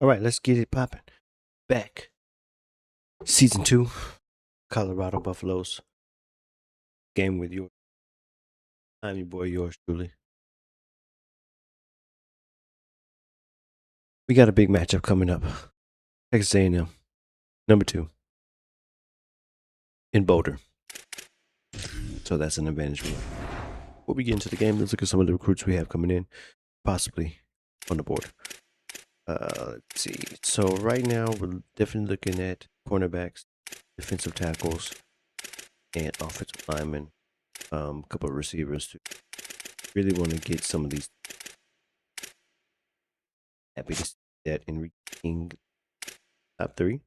All right, let's get it popping. Back. Season 2, Colorado Buffaloes. Game with yours. I'm your boy, yours truly. We got a big matchup coming up. Texas A&M, number 2, in Boulder. So that's an advantage for us. Before we get into the game, let's look at some of the recruits we have coming in, possibly on the board. Let's see. So right now, we're definitely looking at cornerbacks, defensive tackles, and offensive linemen. A couple of receivers to really want to get some of these. Happy to see that in reaching top 3.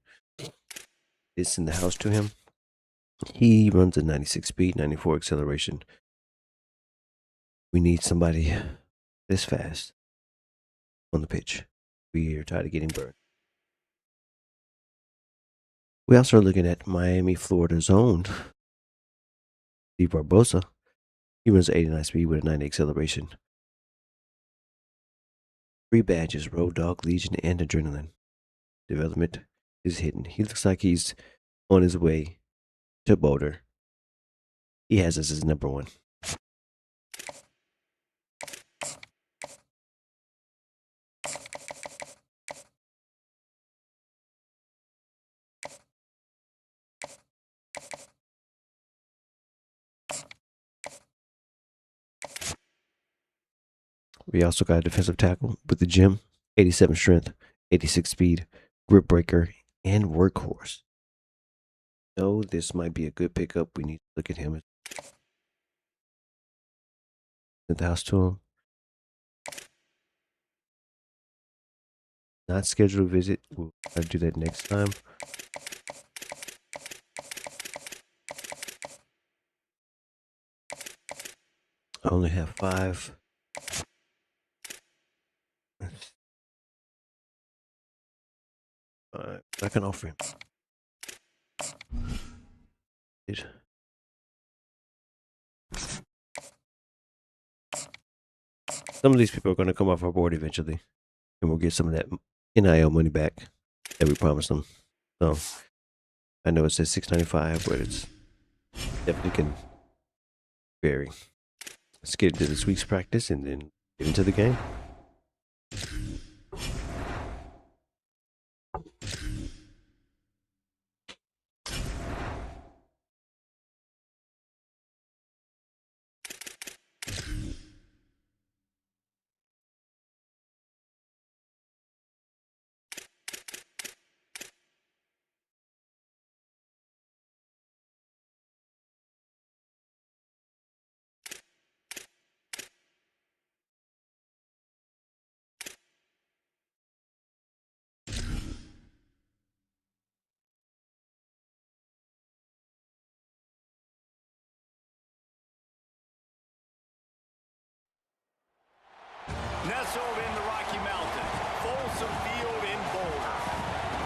It's in the house to him. He runs a 96 speed, 94 acceleration. We need somebody this fast on the pitch. We are tired of getting burned. We also are looking at Miami, Florida's own Steve Barbosa. He runs 89 speed with a 90 acceleration. 3 badges, Road Dog, Legion, and Adrenaline. Development is hidden. He looks like he's on his way to Boulder. He has us as number 1. We also got a defensive tackle with the gym, 87 strength, 86 speed, grip breaker, and workhorse. So this might be a good pickup. We need to look at him. Send the house to him. Not scheduled a visit. We'll try to do that next time. I only have 5. I can offer him. Some of these people are going to come off our board eventually, and we'll get some of that NIL money back that we promised them. So I know it says $6.95, but it's definitely can vary. Let's get into this week's practice and then get into the game. Nestled in the Rocky Mountains, Folsom Field in Boulder.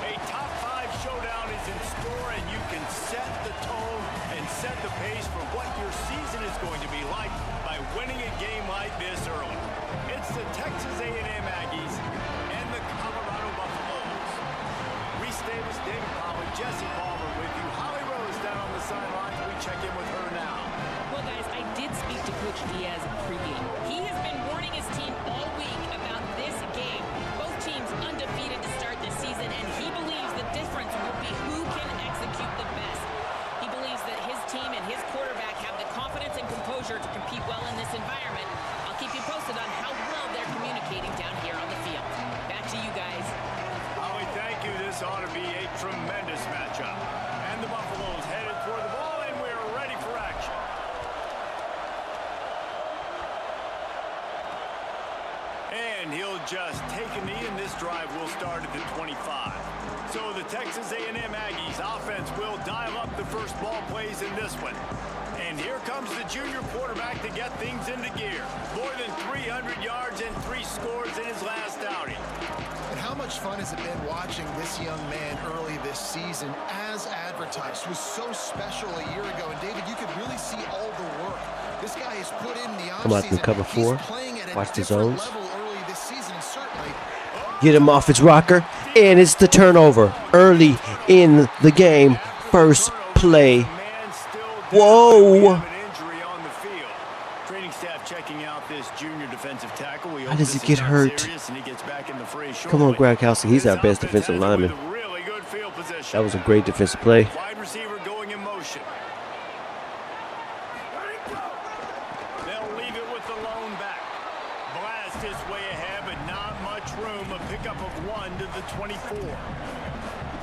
A top 5 showdown is in store, and you can set the tone and set the pace for what your season is going to be like by winning a game like this early. It's the Texas A&M Aggies and the Colorado Buffaloes. Reese Davis, David Powell, Jesse Palmer with you. Holly Rose down on the sidelines. We check in with her now. Well, guys, I did speak to Coach Diaz pregame. He has been warning his team all week about this game. Both teams undefeated to start this season, and he believes the difference will be who can execute the best. He believes that his team and his quarterback have the confidence and composure to compete well in this environment. I'll keep you posted on how well they're communicating down here on the field. Back to you guys. Holly, thank you. This ought to be a tremendous matchup. And the Buffaloes headed for the ball, and we're ready for action. And he'll just take a knee, and this drive will start at the 25. So the Texas A&M Aggies offense will dial up the first ball plays in this one. And here comes the junior quarterback to get things into gear. More than 300 yards and 3 scores in his last outing. But how much fun has it been watching this young man early this season as advertised? It was so special a year ago. And David, you could really see all the work this guy has put in the offseason. Come out in cover 4. Watch the zones. Level early this season, and certainly. Oh, Get him off his rocker, and it's the turnover early in the game. First play. Whoa! How does he get hurt? Come on, Gronkowski. He's our best defensive lineman. That was a great defensive play. Wide receiver going in motion. They'll leave it with the lone back. Blast his way ahead, but not much room. A pickup of 1 to the 24.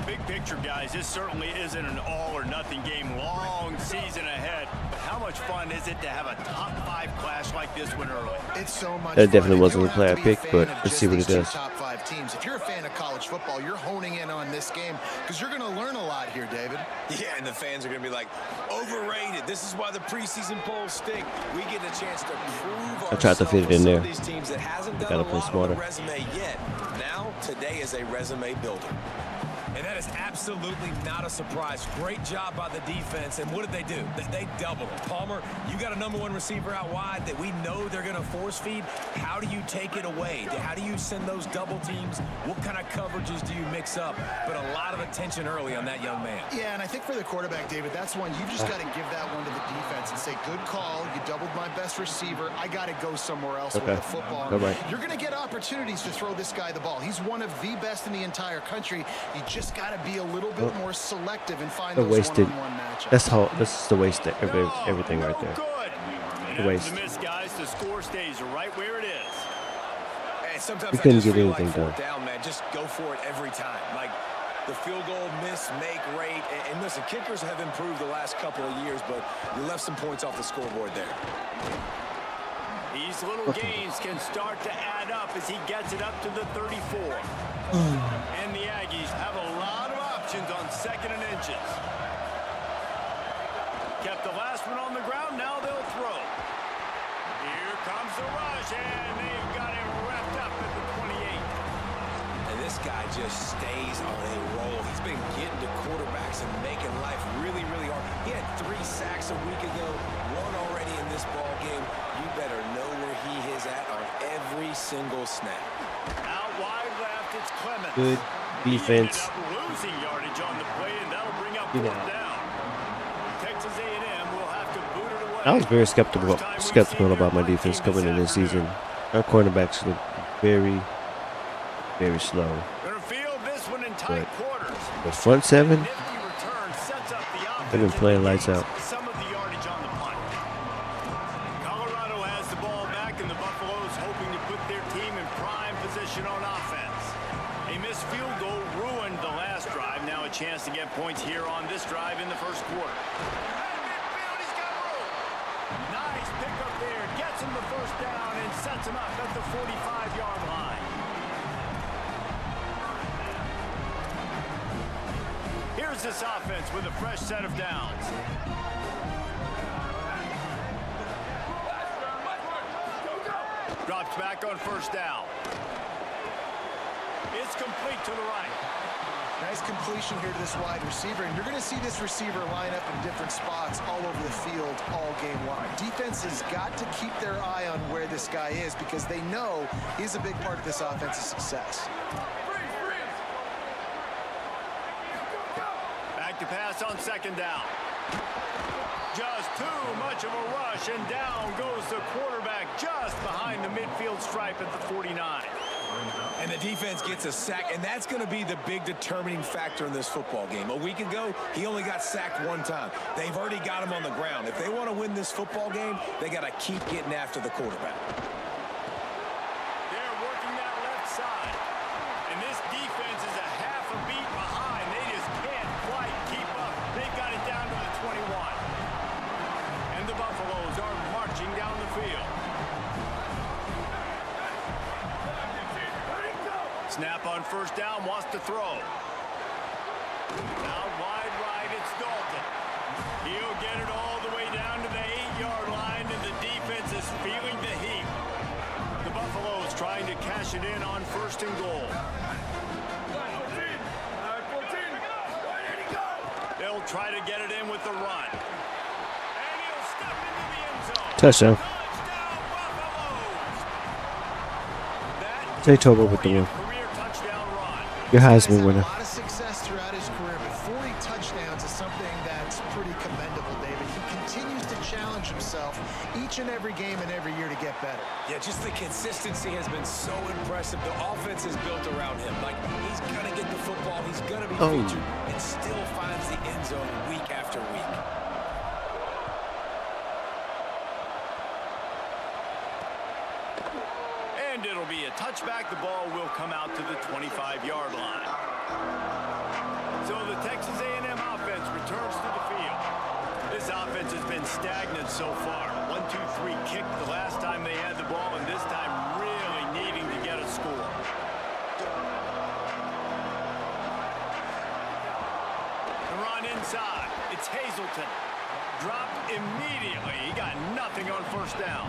Big picture, guys, this certainly isn't an all-or-nothing game. Long season ahead. But how much fun is it to have a top-5 clash like this one early? It's so much That definitely fun. wasn't You the play I don't have to be a picked, fan but of let's just see what these it two does. top 5 teams. If you're a fan of college football, you're honing in on this game because you're going to learn a lot here, David. Yeah, and the fans are going to be like, overrated. This is why the preseason polls stink. We get a chance to prove I tried to fit it in there. These teams that hasn't done Gotta a play lot smarter. on the resume yet. Now, today is a resume builder. And that is absolutely not a surprise. Great job by the defense. And what did they do? They doubled him. Palmer, you got a #1 receiver out wide that we know they're going to force feed. How do you take it away? How do you send those double teams? What kind of coverages do you mix up? But a lot of attention early on that young man. Yeah, and I think for the quarterback, David, that's one you just got to give that one to the defense and say, good call. You doubled my best receiver. I got to go somewhere else with the football. All right. You're going to get opportunities to throw this guy the ball. He's one of the best in the entire country. You just got to be a little bit more selective and find those one-on-one matchups. That's the waste of everything right there. The waste. Guys, the score stays right where it is. And sometimes We couldn't I just get feel anything like done. fourth down, man, just go for it every time. Like the field goal miss, make rate. And listen, kickers have improved the last couple of years, but you left some points off the scoreboard there. These little gains can start to add up as he gets it up to the 34. And the Aggies have a lot of options on 2nd and inches. Kept the last one on the ground, now they'll throw. Here comes the rush, and they've got him wrapped up at the 28. And this guy just stays on a roll. He's been getting to quarterbacks and making life really, really hard. He had 3 sacks a week ago, 1 already in this ball game. You better know where he is at on every single snap. Out wide left, it's Clemens. Good defense. He ended up losing yardage on the play, and that'll bring up 4th down. Texas A&M will have to boot it away. I was very skeptical about my defense coming in this season. Our cornerbacks look very, very slow. Gonna field this one in tight quarters. The front 7, Nifty return sets up the offense. they've been playing lights out. Some of the yardage on the punt. Colorado has the ball back, and the Buffaloes hoping to put their team in prime position on offense. A missed field goal ruined the last drive. Now a chance to get points here on this drive in the first quarter. Nice pickup there. Gets him the first down and sets him up at the 45-yard line. Here's this offense with a fresh set of downs. Drops back on first down. It's complete to the right. Nice completion here to this wide receiver, and you're going to see this receiver line up in different spots all over the field all game long. Defense has got to keep their eye on where this guy is because they know he's a big part of this offense's success. Back to pass on 2nd down. Just too much of a rush, and down goes the quarterback just behind the midfield stripe at the 49. And the defense gets a sack, and that's going to be the big determining factor in this football game. A week ago, he only got sacked 1 time. They've already got him on the ground. If they want to win this football game, they got to keep getting after the quarterback. They're working that left side. And this defense is a half a beat behind. They just can't quite keep up. They've got it down to the 21. And the Buffaloes are marching down the field. Snap on first down, wants to throw. Out wide right, it's Dalton. He'll get it all the way down to the 8-yard line, and the defense is feeling the heat. The Buffaloes trying to cash it in on 1st and goal. They'll try to get it in with the run. And he'll step into the end zone. Touchdown. Touchdown, Buffaloes. That Jay Tober with the win. career touchdown Your This guy's Heisman had winner. a lot of success throughout his career, but 40 touchdowns is something that's pretty commendable, David. He continues to challenge himself each and every game and every year to get better. Yeah, just the consistency has been so impressive. The offense is built around him. Like, he's going to get the football, he's going to be featured, and still finds the end zone week after week. And it'll be a touchback. The ball will come out to the 25-yard line. So the Texas A&M offense returns to the field. This offense has been stagnant so far. 1-2-3 kick the last time they had the ball, and this time really needing to get a score. The run inside. It's Hazleton. Dropped immediately. He got nothing on first down.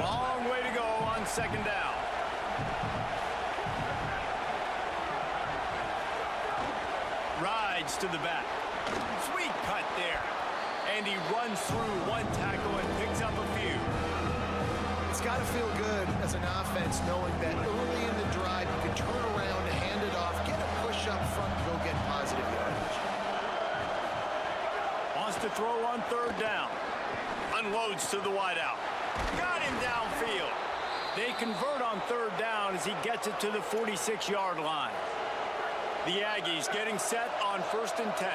Long way to go on second down. Rides to the back. Sweet cut there. And he runs through one tackle and picks up a few. It's got to feel good as an offense knowing that early in the drive you can turn around, hand it off, get a push up front, and go get positive yardage. Wants to throw on third down. Unloads to the wideout. Got him downfield. They convert on third down as he gets it to the 46-yard line. The Aggies getting set on 1st and 10.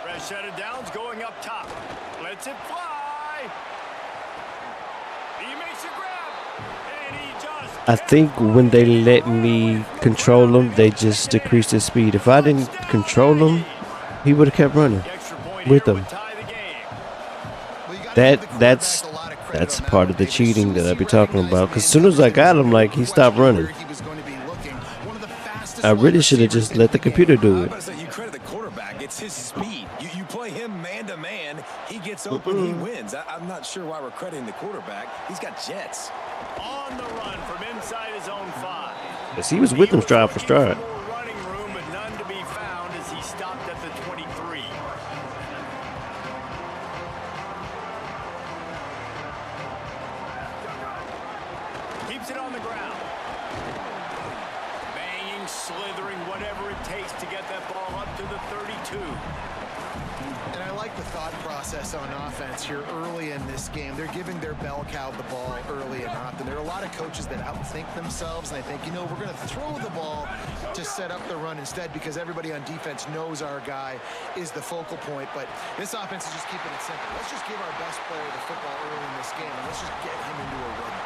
Fresh set of downs going up top. Lets it fly. He makes a grab. And he just... I think when they let me control him, they just decreased his speed. If I didn't control him, he would have kept running with them. That's part of the cheating that I be talking about. Because as soon as I got him, like, he stopped running. I really should have just let the computer do it. You credit the quarterback. It's his speed. You play him man-to-man. He gets open, he wins. I'm not sure why we're crediting the quarterback. He's got jets. On the run from inside his own 5. Yes, he was with them stride for stride. Running room, but none to be found as he stopped at the 23. Keeps it on the ground. Banging, slithering, whatever it takes to get that ball up to the 32. And I like the thought process on offense here early in this game. They're giving their bell cow the ball early and often. There are a lot of coaches that outthink themselves, and they think, you know, we're going to throw the ball to set up the run instead because everybody on defense knows our guy is the focal point. But this offense is just keeping it simple. Let's just give our best player the football early in this game, and let's just get him into a rhythm.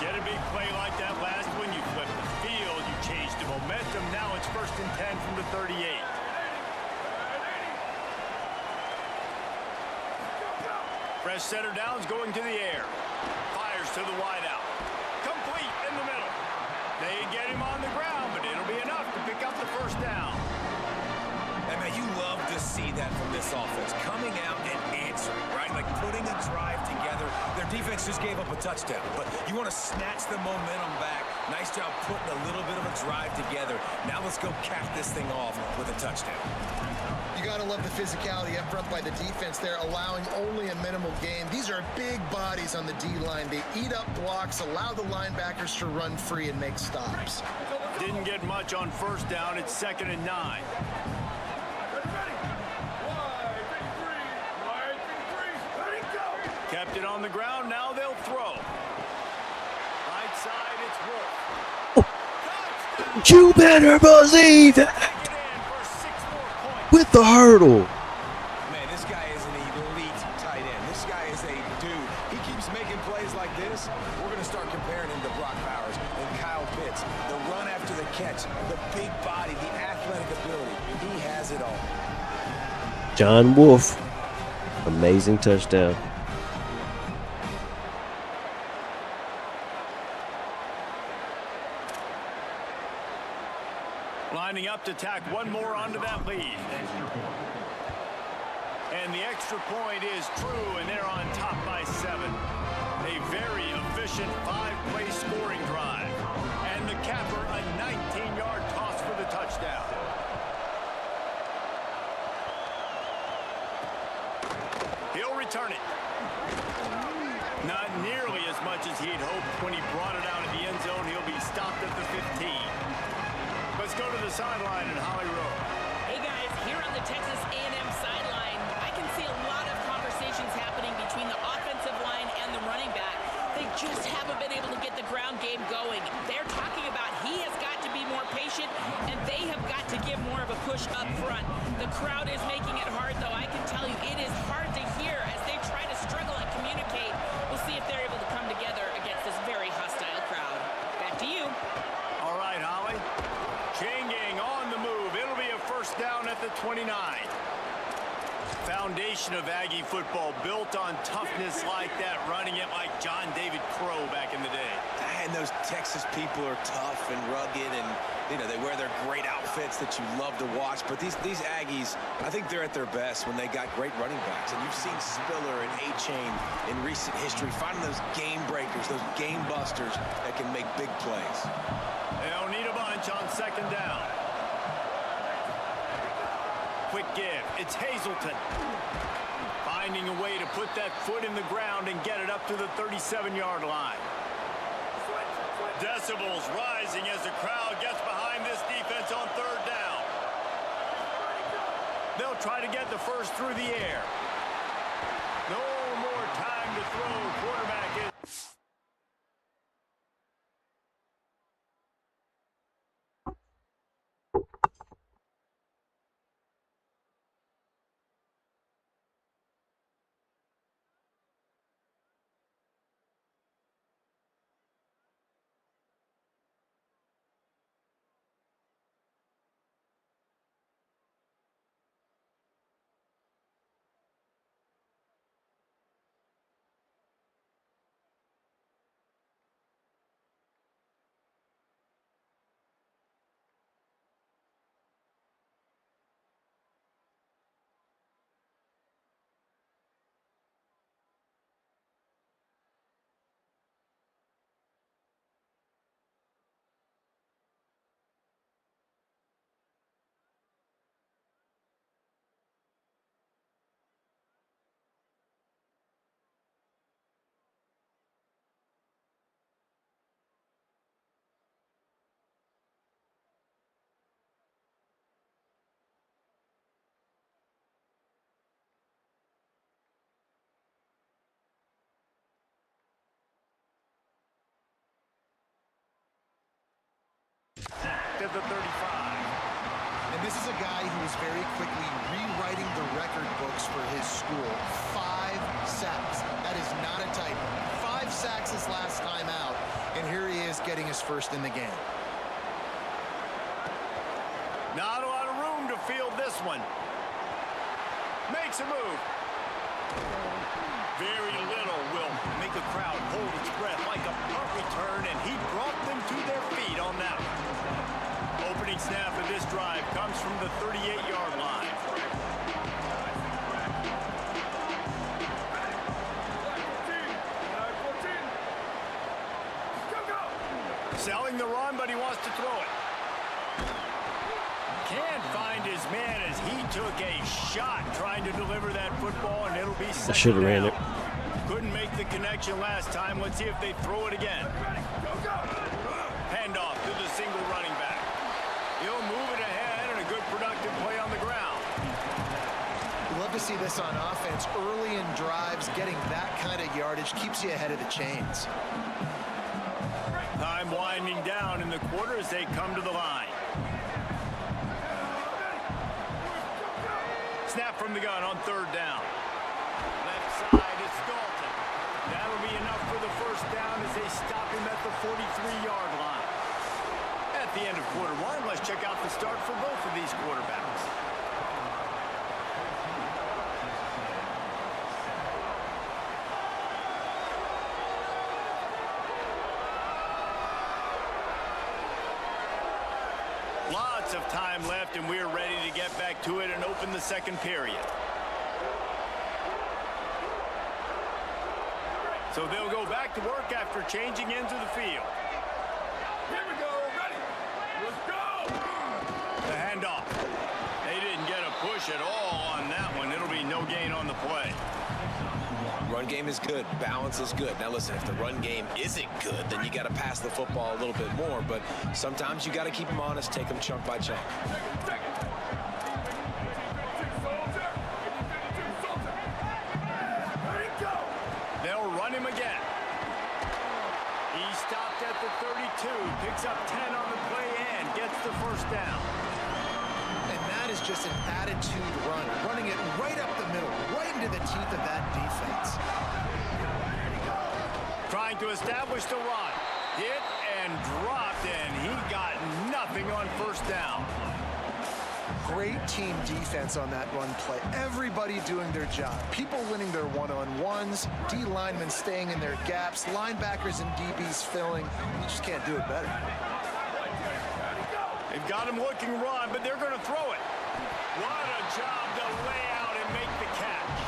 Get a big play like that last one, you flip the field, you change the momentum. Now it's 1st and 10 from the 38. Fresh setter downs going to the air. Fires to the wideout. Complete in the middle. They get him on the ground, but it'll be enough to pick up the first down. And man, you love to see that from this offense. Coming out and answering, right? Like putting a drive together. Their defense just gave up a touchdown, but you want to snatch the momentum back. Nice job putting a little bit of a drive together. Now let's go cap this thing off with a touchdown. You got to love the physicality up front by the defense there, allowing only a minimal gain. These are big bodies on the D-line. They eat up blocks, allow the linebackers to run free and make stops. Didn't get much on first down. It's 2nd and 9. Kept it on the ground. Now they'll throw. Right side, it's Wolf. You better believe it with the hurdle. Man, this guy is an elite tight end. This guy is a dude. He keeps making plays like this. We're going to start comparing him to Brock Bowers and Kyle Pitts. The run after the catch, the big body, the athletic ability. He has it all. John Wolf. Amazing touchdown. Lining up to tack one more onto that lead. And the extra point is true, and they're on top by 7. A very efficient 5-play scoring drive. And the capper, a 19-yard toss for the touchdown. touchdown. He'll return it. Not nearly as much as he'd hoped when he brought it out of the end zone. He'll be stopped at the 15. Let's go to the sideline in Holly Rowe. Hey guys, here on the Texas A&M sideline, I can see a lot of conversations happening between the offensive line and the running back. They just haven't been able to get the ground game going. They're talking about he has got to be more patient, and they have got to give more of a push up front. The crowd is making it hard, though. I can tell you it is hard to hear as they try to struggle and communicate. We'll see if they're able to come together against this very hostile crowd. Back to you. All right, Holly. Chain gang on the move. It'll be a first down at the 29. Foundation of Aggie football built on toughness like that, running it like John David Crow back in the day. And those Texas people are tough and rugged, and you know they wear their great outfits that you love to watch. But these Aggies, I think they're at their best when they got great running backs. And you've seen Spiller and A-Chain in recent history finding those game breakers, those game busters that can make big plays. They don't need a bunch on second down. Quick give. It's Hazelton. Finding a way to put that foot in the ground and get it up to the 37-yard line. Decibels rising as the crowd gets behind this defense on third down. They'll try to get the first through the air. No more time to throw. Quarterback is... at the 35. And this is a guy who is very quickly rewriting the record books for his school. 5 sacks. That is not a typo. 5 sacks his last time out, and here he is getting his first in the game. Not a lot of room to field this one. Makes a move. Very little will make a crowd hold its breath like a punt return, and he brought them to their feet on that one. Opening snap of this drive comes from the 38-yard line. Selling the run, but he wants to throw it. Can't find his man as he took a shot trying to deliver that football, and it'll be second should have ran down. it. Couldn't make the connection last time. Let's see if they throw it again. Handoff to the single running back. He'll move it ahead, and a good productive play on the ground. We love to see this on offense. Early in drives, getting that kind of yardage keeps you ahead of the chains. Time winding down in the quarter as they come to the line. Snap from the gun on third down. Left side is Dalton. That'll be enough for the first down as they stop him at the 43-yard line. At the end of quarter one, let's check out the start for both of these quarterbacks. Lots of time left, and we're ready to get back to it and open the second period. So they'll go back to work after changing into the field. Here we go, ready. Let's go. at all on that one. It'll be no gain on the play. Run game is good. Balance is good. Now listen, if the run game isn't good, then you got to pass the football a little bit more. But sometimes you got to keep them honest, take them chunk by chunk. They'll run him again. He stopped at the 32, picks up 10 on the play and gets the first down. And that is just an attitude run, running it right up the middle, right into the teeth of that defense. Trying to establish the run. Hit and dropped, and he got nothing on first down. Great team defense on that run play. Everybody doing their job. People winning their one-on-ones, D linemen staying in their gaps, linebackers and DBs filling. You just can't do it better. They've got him looking run, but they're going to throw it. What a job to lay out and make the catch.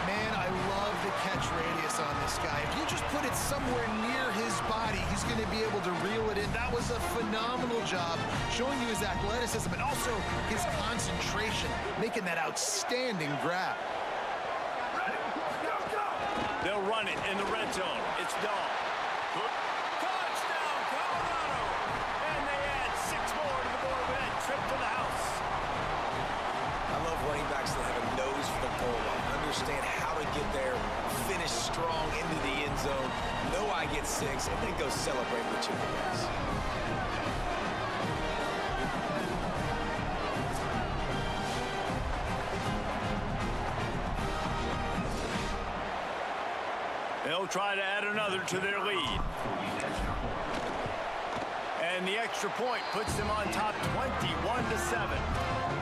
Man, I love the catch radius on this guy. If you just put it somewhere near his body, he's going to be able to reel it in. That was a phenomenal job, showing you his athleticism and also his concentration, making that outstanding grab. They'll run it in the red zone. It's Dahl. Touchdown, Colorado! And they add 6 more to the board with that trip to the house. I love running backs that have a nose for the goal line. Understand how to get there, finish strong into the end zone, know I get 6, and then go celebrate with chicken wings. They'll try to add another to their lead. And the extra point puts them on top 21-7.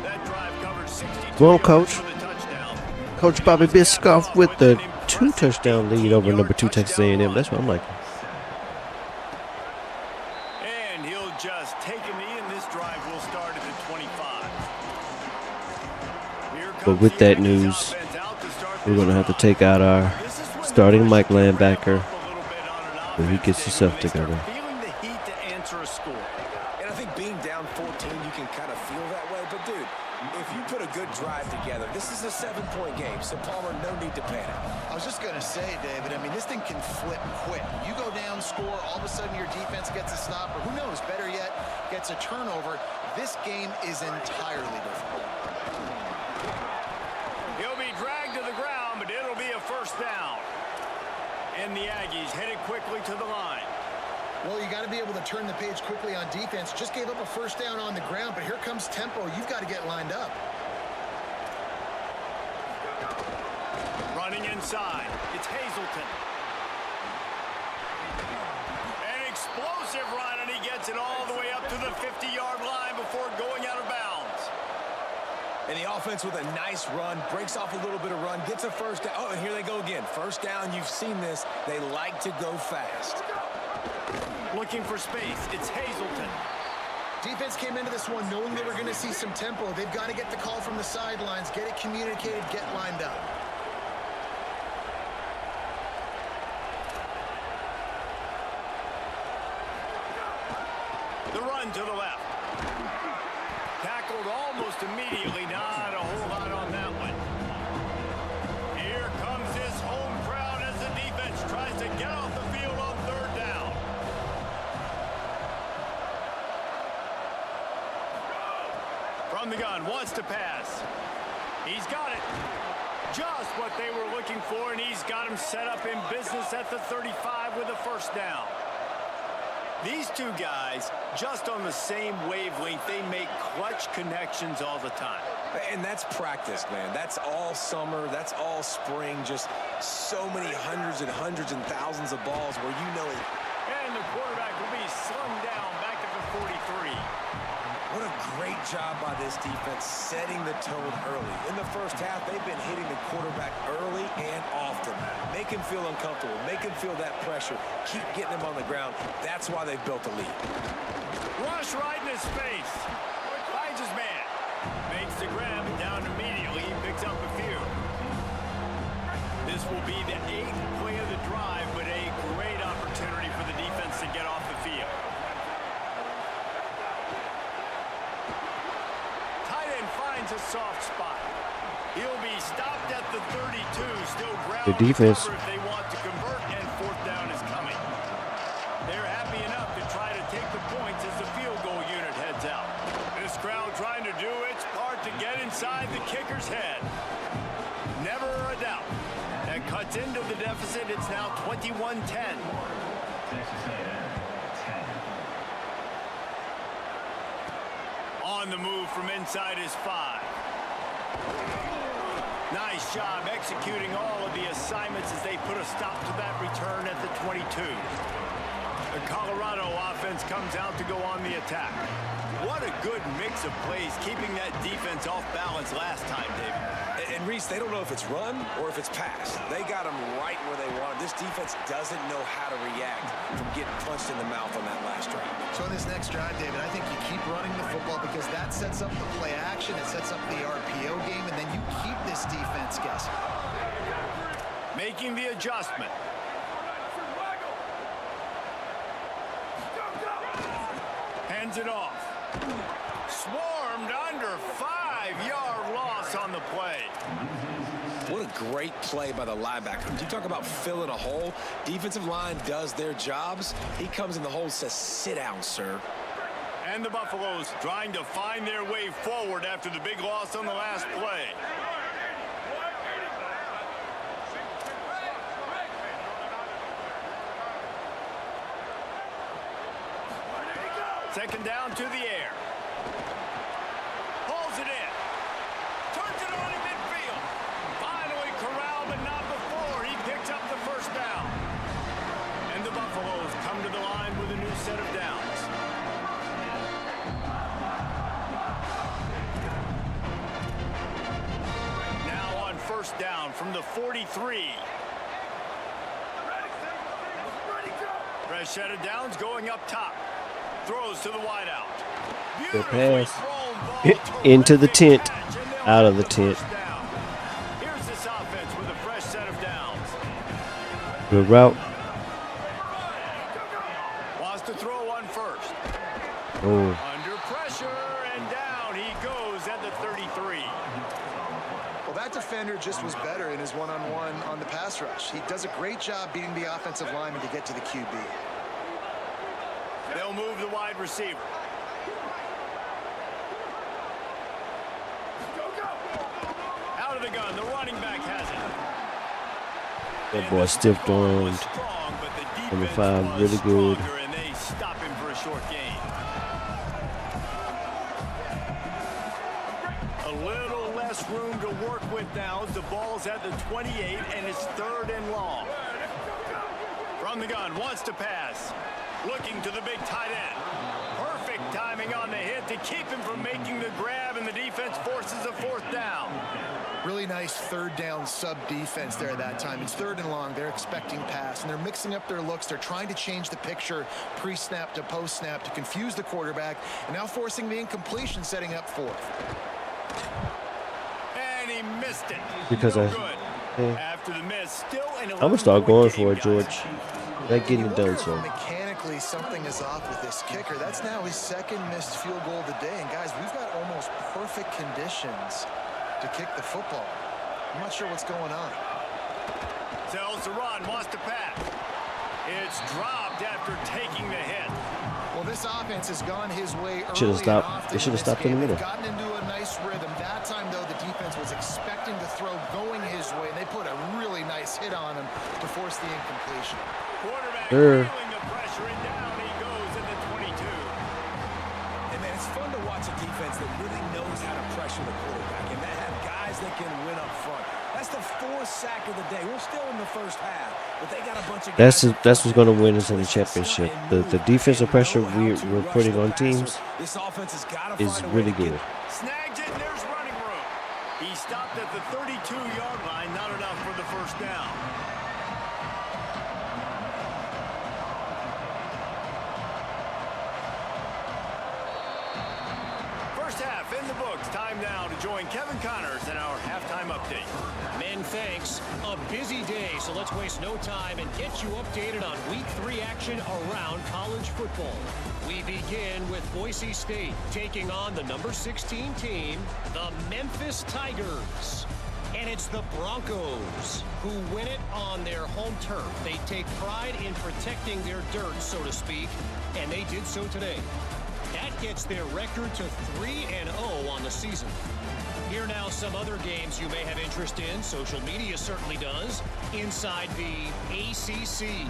That drive covered 62 Well, yards Coach. for the touchdown. Coach Bobby Biscoff with the 2-touchdown lead over number 2 Texas A&M. That's what I'm liking. And he'll just take a knee, and this drive will start at the 25. Here But comes with the that Yankees news, offense out to start we're this going to have to drive. take out our This is when starting the Mike pressure can ramp linebacker up a little bit on an when he offense gets day himself when they start together. feeling the heat to answer a score. And I think being down 14, you can kind of feel that way. But, dude, if you put a good drive together, this is a 7-point game. So, Palmer, no need to panic. I was just going to say, David, I mean, this thing can flip quick. You go down, score, all of a sudden your defense gets a stop, or who knows, better yet, gets a turnover. This game is entirely different. He'll be dragged to the ground, but it'll be a first down. And the Aggies headed quickly to the line. Well, you got to be able to turn the page quickly on defense. Just gave up a first down on the ground, but here comes tempo. You've got to get lined up. Running inside, it's Hazleton. An explosive run, and he gets it all the way up to the 50-yard line before going out of bounds. And the offense with a nice run, breaks off a little bit of run, gets a first down. Oh, and here they go again. First down, you've seen this. They like to go fast. Looking for space, it's Hazleton. Defense came into this one knowing they were going to see some tempo. They've got to get the call from the sidelines, get it communicated, get lined up. The run to the left. Tackled almost immediately, not a whole lot on that one. Here comes this home crowd as the defense tries to get off the field on third down. From the gun, wants to pass. He's got it. Just what they were looking for, and he's got him set up in business at the 35 with a first down. These two guys, just on the same wavelength, they make clutch connections all the time. And that's practice, man. That's all summer. That's all spring. Just so many hundreds and thousands of balls where you know it. And the quarterback will be slung down back at the 43. What a great job by this defense setting the tone early. In the first half, they've been hitting the quarterback early and often. Make him feel uncomfortable. Make him feel that pressure. Keep getting him on the ground. That's why they've built a lead. Rush right in his face. Finds his man. Makes the grab down immediately. He picks up a few. This will be the 8th play of the drive, but a great opportunity for the defense to get off the field. Tight end finds a soft spot. The defense. If they want to convert and fourth down is coming. They're happy enough to try to take the points as the field goal unit heads out. This crowd trying to do its part to get inside the kicker's head. Never a doubt. That cuts into the deficit. It's now 21-10. On the move from inside his 5. Nice job executing all of the assignments as they put a stop to that return at the 22. The Colorado offense comes out to go on the attack. What a good mix of plays, keeping that defense off balance last time, David. And Reese, they don't know if it's run or if it's pass. They got them right where they want. This defense doesn't know how to react from getting punched in the mouth on that last drive. So in this next drive, David, I think you keep running the football because that sets up the play action, it sets up the RPO game, and then you keep this defense guessing. Making the adjustment. Hands it off. Swarmed under 5-yard loss on the play. What a great play by the linebacker. You talk about filling a hole. Defensive line does their jobs. He comes in the hole and says, sit down, sir. And the Buffaloes trying to find their way forward after the big loss on the last play. Second down to the air. Pulls it in. Turns it on in midfield. Finally corralled, but not before. He picks up the first down. And the Buffaloes come to the line with a new set of downs. Now on first down from the 43. Fresh set of downs going up top. Throws to the wideout. Good pass. Into the tent. Out of the tent. Here's this offense with a fresh set of downs. Good route. Wants to throw one first. Oh. Under pressure and down he goes at the 33. Well, that defender just was better in his one-on-one on the pass rush. He does a great job beating the offensive lineman to get to the QB. They'll move the wide receiver. Out of the gun, the running back has it. That boy stiff armed. Number 5, really good. And they stop him for a short gain. A little less room to work with now as the ball's at the 28 and it's 3rd and long. From the gun, wants to pass. Looking to the big tight end. Perfect timing on the hit to keep him from making the grab, and the defense forces a 4th down. Really nice 3rd down sub defense there at that time. It's 3rd and long. They're expecting pass, and they're mixing up their looks. They're trying to change the picture pre-snap to post-snap to confuse the quarterback, and now forcing the incompletion, setting up 4th. And he missed it. Because no I... good. Yeah. After the miss, still an I'm gonna start going for it, guys. George. That getting it done, so. Mechanically, something is off with this kicker. That's now his 2nd missed field goal of the day. And guys, we've got almost perfect conditions to kick the football. I'm not sure what's going on. Tells to run, wants to pass. It's dropped after taking the hit. Well, this offense has gone his way early. Should've stopped. They should have stopped in the middle. Gotten into a nice rhythm. That time, though, the defense was expecting to throw going his way. They put a really nice hit on him to force the incompletion. Quarterback Sure. feeling the pressure, and down he goes at the 22. And man, it's fun to watch a defense that really knows how to pressure the quarterback and that have guys that can win up front. That's the 4th sack of the day. We're still in the first half, but they got a bunch of guys. That's what's going to win us in the championship. The defensive pressure we're putting on teams This offense has got is really good. Snags it, and there's running room. He stopped at the 32-yard line, not enough for the first down. First half in the books. Time now to join Kevin Connors in our halftime update. Men, thanks. A busy day, so let's waste no time and get you updated on Week 3 action around college football. We begin with Boise State taking on the number 16 team, the Memphis Tigers. And It's the Broncos who win it on their home turf. They take pride in protecting their dirt, so to speak, and they did so today. That gets their record to 3-0 on the season. Here now some other games you may have interest in. Social media certainly does. Inside the ACC.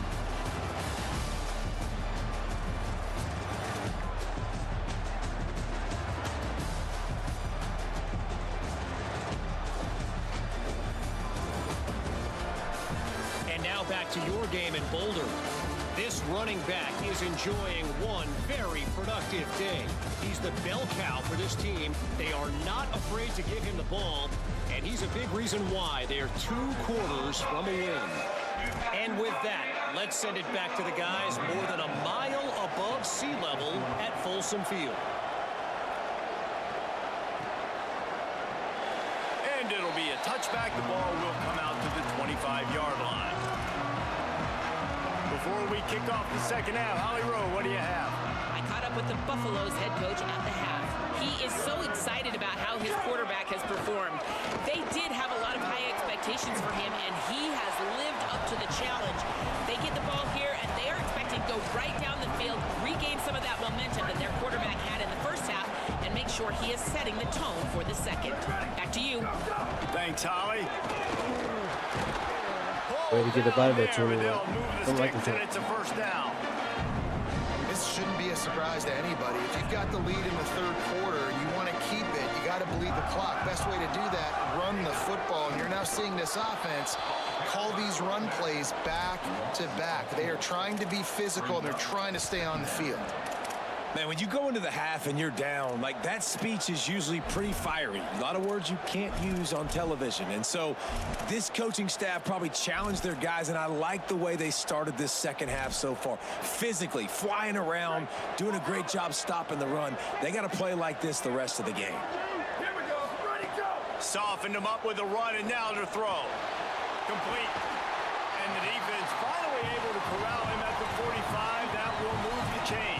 And now back to your game in Boulder. This running back is enjoying one very productive day. He's the bell cow for this team. They are not afraid to give him the ball, and he's a big reason why they're 2 quarters from a win. And with that, let's send it back to the guys more than a mile above sea level at Folsom Field. And it'll be a touchback. The ball will come out to the 25-yard line. Before we kick off the second half, Holly Rowe, what do you have? I caught up with the Buffalo's head coach at the half. He is so excited about how his quarterback has performed. They did have a lot of high expectations for him, and he has lived up to the challenge. They get the ball here, and they are expecting to go right down the field, regain some of that momentum that their quarterback had in the first half, and make sure he is setting the tone for the second. Back to you. Thanks, Holly. Way to get the body back to him. Don't like it's a first down. This shouldn't be a surprise to anybody. If you've got the lead in the third quarter and you want to keep it, you got to bleed the clock. Best way to do that, run the football. And you're now seeing this offense call these run plays back to back. They are trying to be physical, and they're trying to stay on the field. Man, when you go into the half and you're down, like, that speech is usually pretty fiery. A lot of words you can't use on television. And so this coaching staff probably challenged their guys, and I like the way they started this second half so far. Physically, flying around, doing a great job stopping the run. They got to play like this the rest of the game. Here we go. Ready, go. Softened him up with a run, and now to throw. Complete. And the defense finally able to corral him at the 45. That will move the chain.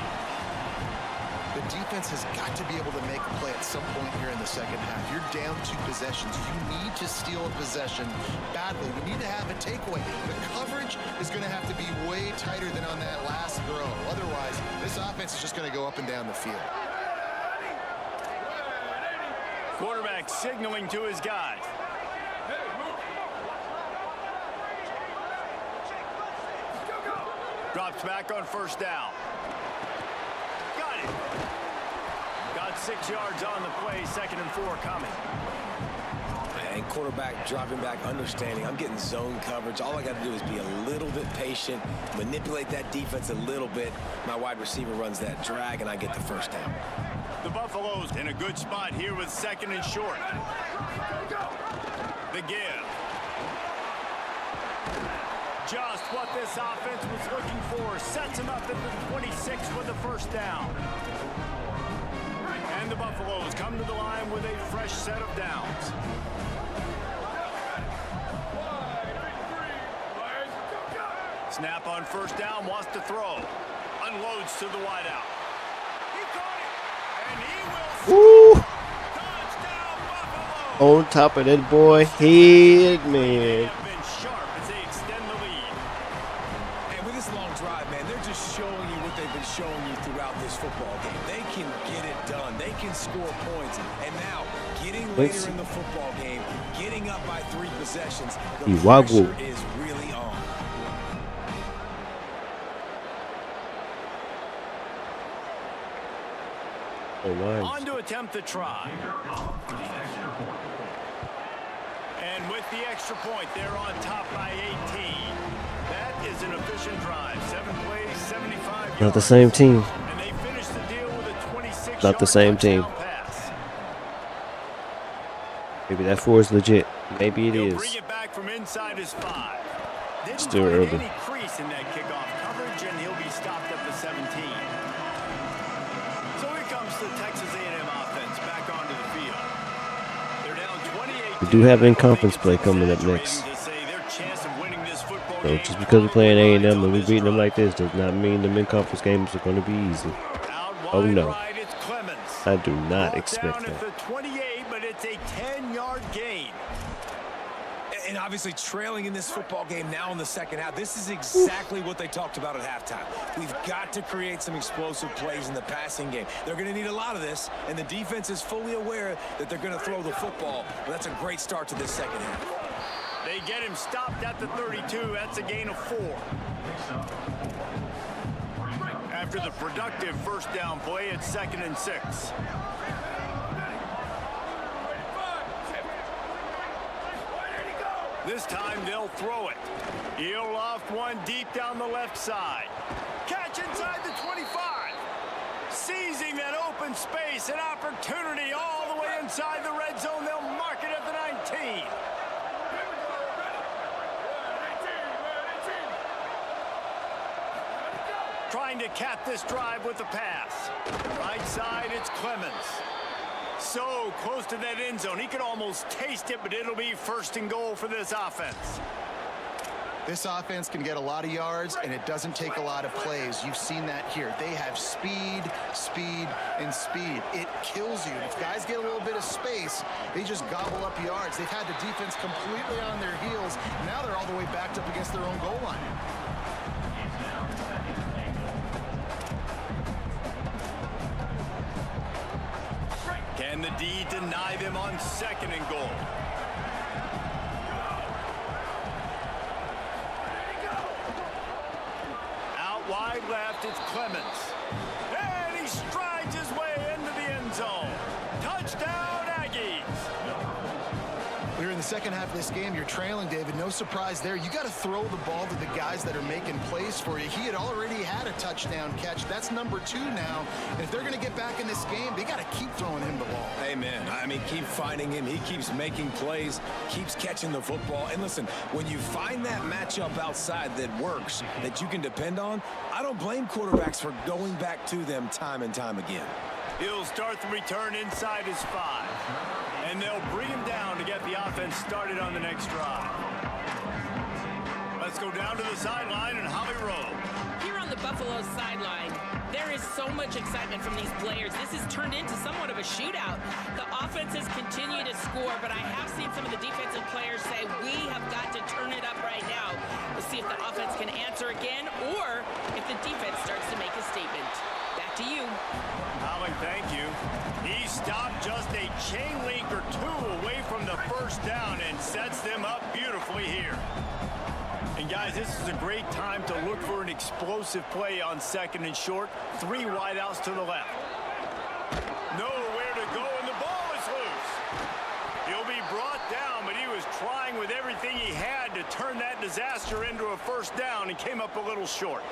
The defense has got to be able to make a play at some point here in the second half. You're down 2 possessions. You need to steal a possession badly. You need to have a takeaway. The coverage is going to have to be way tighter than on that last throw. Otherwise, this offense is just going to go up and down the field. Quarterback signaling to his guys. Drops back on first down. Got it. Got 6 yards on the play. 2nd and 4 coming. And quarterback dropping back, understanding I'm getting zone coverage. All I got to do is be a little bit patient, manipulate that defense a little bit. My wide receiver runs that drag, and I get the first down. The Buffaloes in a good spot here with 2nd and short. The give. Just what this offense was looking for. Sets him up at the 26 with the first down. And the Buffaloes come to the line with a fresh set of downs. Snap on first down, wants to throw. Unloads to the wideout. He caught it, and he will score. Touchdown, Buffalo. On top of that boy head, man. Showing you what they've been showing you throughout this football game. They can get it done. They can score points. And now, getting later in the football game, getting up by 3 possessions, the pressure is really on. On to attempt the try. And with the extra point, they're on top by 18. That is an efficient drive. 7 plays, 75 yards. Not the same team. And they finish the deal with a 26-yard Not the same team. pass. Maybe that 4 is legit. Maybe it He'll is. bring it back from inside his 5. Didn't Still find early. any crease in that kickoff coverage, and he'll be stopped at the 17. So here comes the Texas A&M offense back onto the field. They're down 28. We do have in-conference play coming up next. So just because we're playing A&M and we're beating them like this does not mean the in-conference games are going to be easy. Oh no, I do not expect that. Down at the 28, but it's a 10-yard gain. And obviously trailing in this football game now in the second half. This is exactly what they talked about at halftime. We've got to create some explosive plays in the passing game. They're going to need a lot of this, and the defense is fully aware that they're going to throw the football. But that's a great start to this second half. They get him stopped at the 32. That's a gain of 4. After the productive first down play, it's 2nd and 6. This time they'll throw it. He'll loft one deep down the left side. Catch inside the 25. Seizing that open space, an opportunity all the way inside the red zone. They'll mark it at the 19. Trying to cap this drive with the pass. Right side, it's Clemens. So close to that end zone. He could almost taste it, but it'll be 1st and goal for this offense. This offense can get a lot of yards, and it doesn't take a lot of plays. You've seen that here. They have speed, speed, and speed. It kills you. If guys get a little bit of space, they just gobble up yards. They've had the defense completely on their heels. Now they're all the way backed up against their own goal line. Can the D deny them on 2nd and goal? Out wide left, it's Clemens. And he strides his way into the end zone. Touchdown, Aggies. We're in the second half of this game. You're trailing, David. No surprise there. You got to throw the ball to the guys that are making plays for you. He had already had a touchdown catch. That's number 2 now. And if they're going to get back in this game, they got to keep throwing him the ball. Amen. I mean, keep finding him. He keeps making plays, keeps catching the football. And listen, when you find that matchup outside that works, that you can depend on, I don't blame quarterbacks for going back to them time and time again. He'll start the return inside his 5. And they'll bring him down to get the offense started on the next drive. Let's go down to the sideline and Holly Rowe. Here on the Buffalo sideline, there is so much excitement from these players. This has turned into somewhat of a shootout. The offenses continue to score, but I have seen some of the defensive players say, we have got to turn it up right now. We'll see if the offense can answer again or if the defense starts to make a statement. Back to you. Holly, thank you. He stopped just a chain link or 2 away from the first down and sets them up beautifully here. And guys, this is a great time to look for an explosive play on 2nd and short. 3 wideouts to the left. Nowhere to go, and the ball is loose. He'll be brought down, but he was trying with everything he had to turn that disaster into a first down and came up a little short.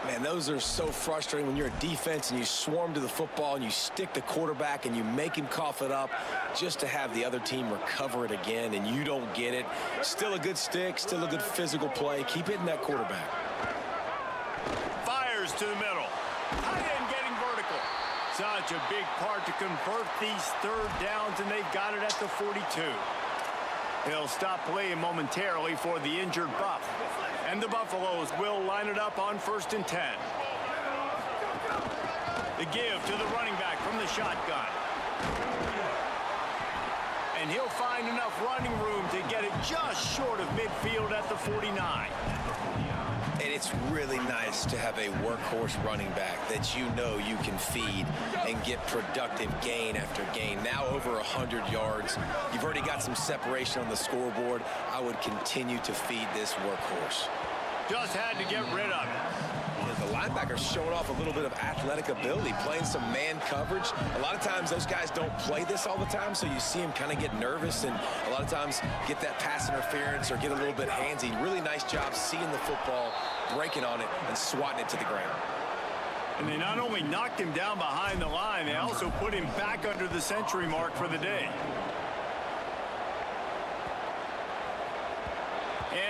Man, those are so frustrating when you're a defense and you swarm to the football and you stick the quarterback and you make him cough it up just to have the other team recover it again and you don't get it. Still a good stick, still a good physical play. Keep hitting that quarterback. Fires to the middle. Tight end getting vertical. Such a big part to convert these 3rd downs, and they've got it at the 42. He'll stop playing momentarily for the injured Buff. And the Buffaloes will line it up on 1st and 10. The give to the running back from the shotgun. And he'll find enough running room to get it just short of midfield at the 49. And it's really nice to have a workhorse running back that you know you can feed and get productive gain after gain. Now over 100 yards. You've already got some separation on the scoreboard. I would continue to feed this workhorse. Just had to get rid of it. The linebacker's showing off a little bit of athletic ability, playing some man coverage. A lot of times those guys don't play this all the time, so you see him kind of get nervous and a lot of times get that pass interference or get a little bit handsy. Really nice job seeing the football, breaking on it, and swatting it to the ground. And they not only knocked him down behind the line, they also put him back under the century mark for the day.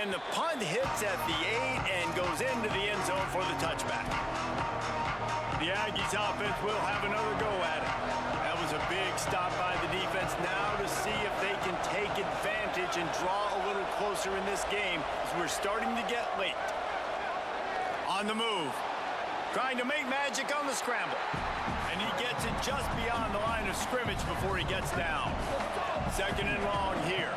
And the punt hits at the 8 and goes into the end zone for the touchback. The Aggies offense will have another go at it. That was a big stop by the defense. Now to see if they can take advantage and draw a little closer in this game as we're starting to get late. On the move. Trying to make magic on the scramble. And he gets it just beyond the line of scrimmage before he gets down. 2nd and long here.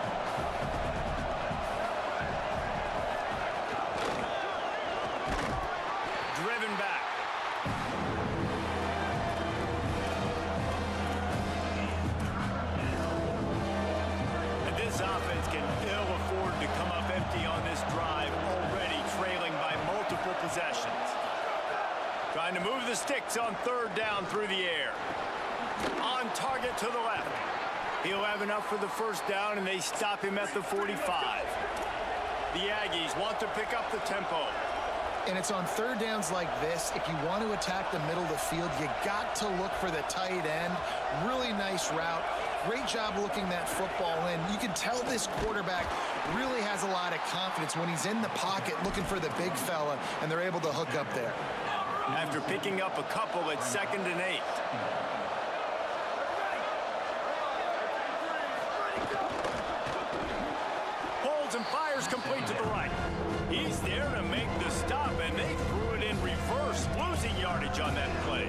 possessions. Trying to move the sticks on third down through the air. On target to the left. He'll have enough for the first down, and they stop him at the 45. The Aggies want to pick up the tempo. And it's on third downs like this, if you want to attack the middle of the field, you got to look for the tight end. Really nice route. Great job looking that football in. You can tell this quarterback really has a lot of confidence when he's in the pocket looking for the big fella, and they're able to hook up there. After picking up a couple at 2nd and 8. Holds and fires complete to the right. He's there to make the stop, and they threw it in reverse, losing yardage on that play.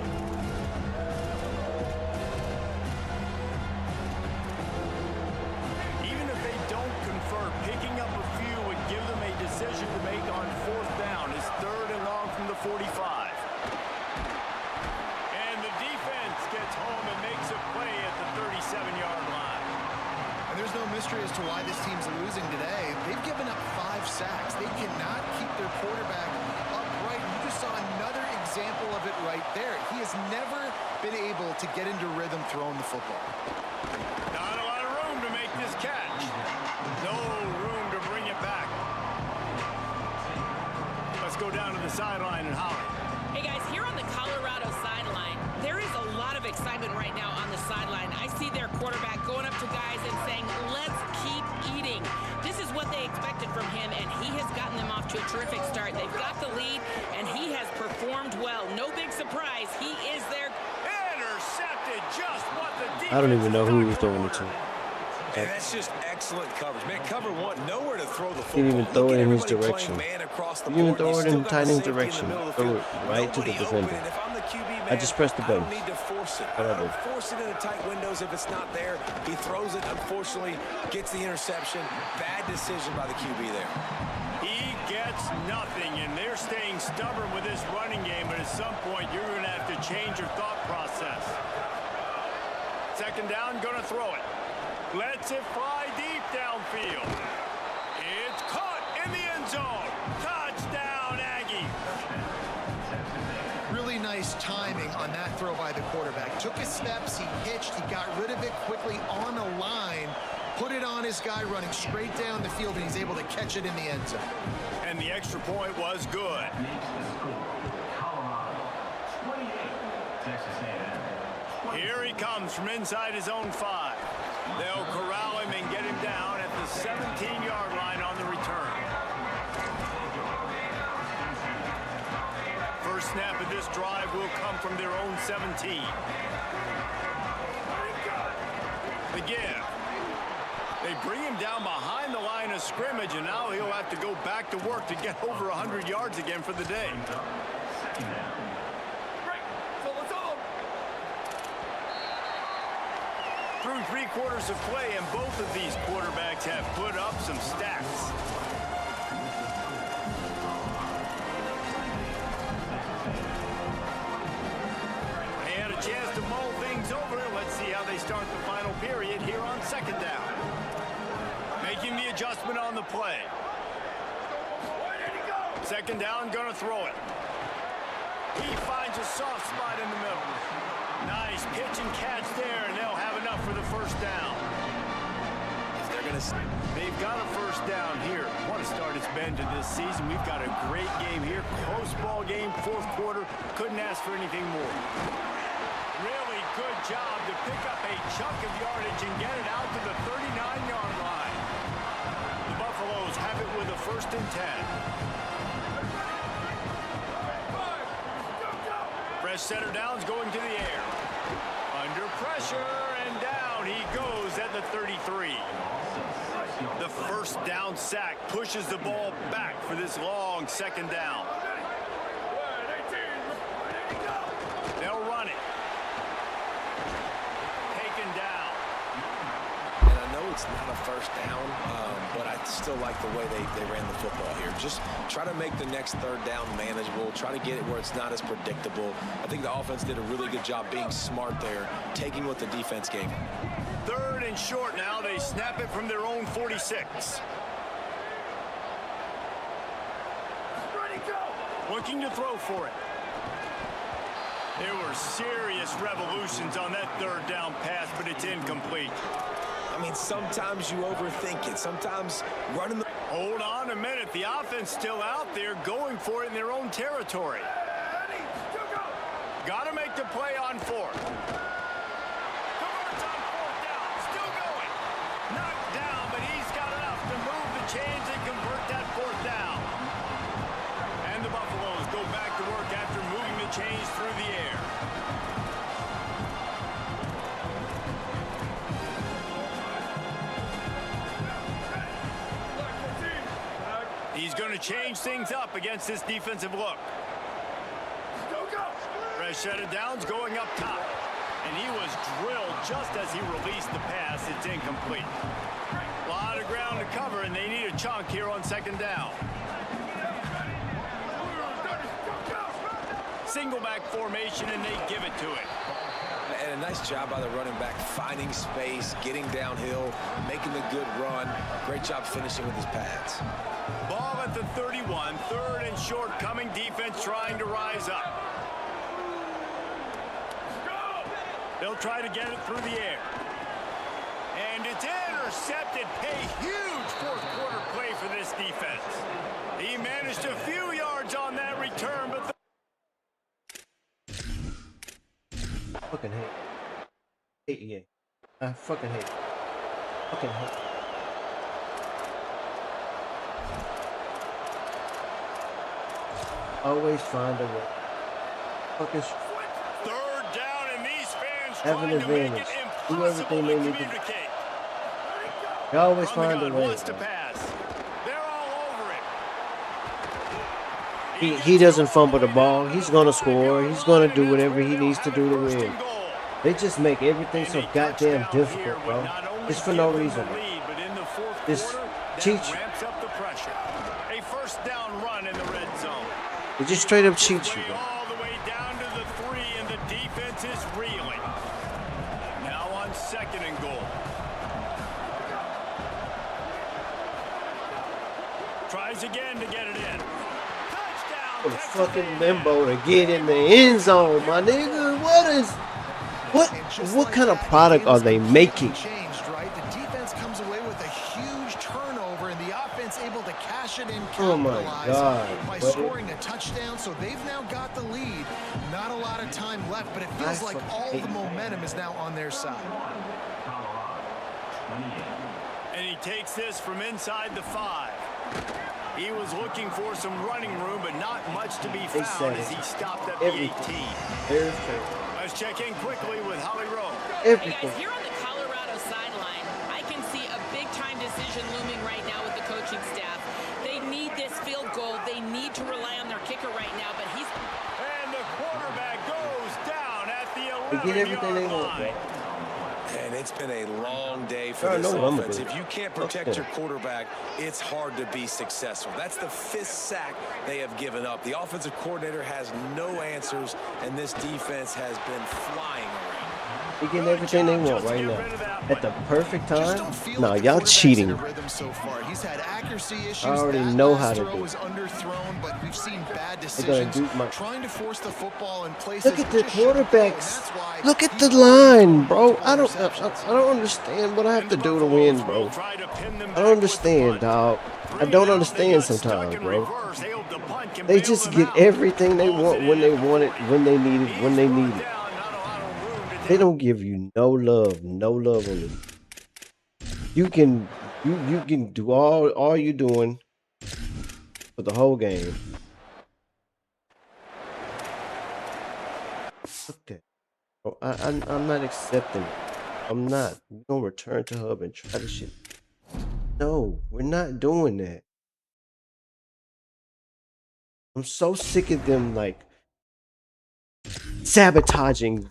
Even if they don't convert, picking up a few would give them a decision to make on 4th down. It's 3rd and long from the 45. And the defense gets home and makes a play at the 37-yard line. And there's no mystery as to why this team's losing today. They've given up 5 sacks. They cannot keep their quarterback upright. You just saw another example of it right there. He has never been able to get into rhythm throwing the football. Not a lot of room to make this catch. No room to bring it back. Let's go down to the sideline and Holly. Hey guys, here on the Colorado sideline, there is a lot of excitement right now on the sideline. I see their quarterback going up to guys and saying, let's keep eating. This is what they expected from him, and he has gotten them off to a terrific start. They've got the lead, and he has performed well. No big surprise. He is there. Intercepted, just what the defense. I don't even know who he was throwing it to. And that's just excellent coverage. Man, cover one, nowhere to throw the football. He didn't even throw it in his Everybody direction. playing man across the He didn't even board. throw You it in still got tight the end safety in the direction. middle of the Threw field. it right to the Nobody open. defender. And if I'm the QB, man, I just pressed the I don't button. need to force it. What I I don't did. force it into tight windows if it's not there. He throws it, unfortunately, gets the interception. Bad decision by the QB there. He gets nothing, and they're staying stubborn with this running game, but at some point you're going to have to change your thought process. 2nd down, going to throw it. Lets it fly deep downfield. It's caught in the end zone. Touchdown, Aggie. Really nice timing on that throw by the quarterback. Took his steps, he hitched, he got rid of it quickly on a line, put it on his guy running straight down the field, and he's able to catch it in the end zone. And the extra point was good. Here he comes from inside his own 5. They'll corral him and get him down at the 17-yard line on the return. First snap of this drive will come from their own 17. The give. They bring him down behind the line of scrimmage, and now he'll have to go back to work to get over 100 yards again for the day. Through 3 quarters of play, and both of these quarterbacks have put up some stats. They had a chance to mull things over. Let's see how they start the final period here on 2nd down. Making the adjustment on the play. 2nd down, gonna throw it. He finds a soft spot in the middle. Nice pitch and catch there, and they'll have enough for the first down. They've got a first down here. What a start it's been to this season. We've got a great game here. Close ball game, 4th quarter. Couldn't ask for anything more. Really good job to pick up a chunk of yardage and get it out to the 39-yard line. The Buffaloes have it with a 1st and 10. Fresh center downs going to the air. Under pressure, and down he goes at the 33. The first down sack pushes the ball back for this long 2nd down. They'll run it. Taken down. And I know it's not a first down, but I still like the way they ran the football here. Just try to make the next 3rd down manageable. Try to get it where it's not as predictable. I think the offense did a really good job being smart there, taking what the defense gave them. 3rd and short now. They snap it from their own 46. Looking to throw for it. There were serious revolutions on that third down pass, but it's incomplete. I mean, sometimes you overthink it. Sometimes running the... Hold on a minute. The offense still out there going for it in their own territory. Got to make the play on fourth. Converts on fourth down. Still going. Knocked down, but he's got enough to move the chains and convert that fourth down. And the Buffaloes go back to work after moving the chains through the air. He's going to change things up against this defensive look. Fresh set of downs going up top. And he was drilled just as he released the pass. It's incomplete. A lot of ground to cover, and they need a chunk here on second down. Single back formation, and they give it to it. And a nice job by the running back, finding space, getting downhill, making the good run. Great job finishing with his pads. Ball at the 31, third and short, coming defense trying to rise up. They'll try to get it through the air. And it's intercepted. A huge fourth quarter play for this defense. He managed a few yards on that return, but Fucking hate EA. I fucking hate it. Fucking hate it. Always find a way. Fucking third down, and these fans have an trying to make advantage. it Do everything impossible they to need to do. communicate. They always From the find a gun, way. wants to pass. They're all over it. He doesn't fumble the ball. He's gonna score. He's gonna do whatever he needs to do to win. They just make everything so goddamn difficult, bro. It's for no reason. Just cheat you. Ramps up the pressure. A first down run in the red zone. They just straight up cheat you, bro. All the way down to the 3, and the defense is reeling. Now on second and goal. Tries again to get it in. Touchdown. The Texas fucking A&M. limbo to get in the end zone, my nigga. What kind of product are they making? Changed, right? The defense comes away with a huge turnover, and the offense able to cash it in, Oh my capitalize God, by buddy. scoring a touchdown. So they've now got the lead. Not a lot of time left, but it feels like fucking all hate the that. momentum is now on their side. And he takes this from inside the 5. He was looking for some running room, but not much to be They found said as it. he stopped at the Everything. 18. Very fair. Let's check in quickly with Holly Rowe. Hey Everything. guys, here on the Colorado sideline, I can see a big-time decision looming right now with the coaching staff. They need this field goal. They need to rely on their kicker right now, but he's... And the quarterback goes down at the They get everything they 11-yard want, bro. line. And it's been a long day for I this know what I'm offense. gonna If do. you can't protect your quarterback, it's hard to be successful. That's the 5th sack they have given up. The offensive coordinator has no answers, and this defense has been flying around. They getting everything they want right now. At the perfect Just time? don't feel Nah, like the y'all quarterback's cheating. in a rhythm so far. He's had accuracy issues. I already That know last how to throw do was underthrown, but we've seen bad They're decisions. gonna do my- Trying to force the football in places. Look at the it just shouldn't go, and quarterbacks. that's why Look at he's the already line, bro. multiple I don't interceptions. understand what I have to do to win, bro. I don't understand, dog. I don't understand sometimes, bro. They just get everything they want when they want it, when they need it, when they need it. They don't give you no love on it. You can do all you doing for the whole game. Fuck that. Bro, I'm not accepting it. I'm not. We're gonna return to hub and try this shit. No, we're not doing that. I'm so sick of them like sabotaging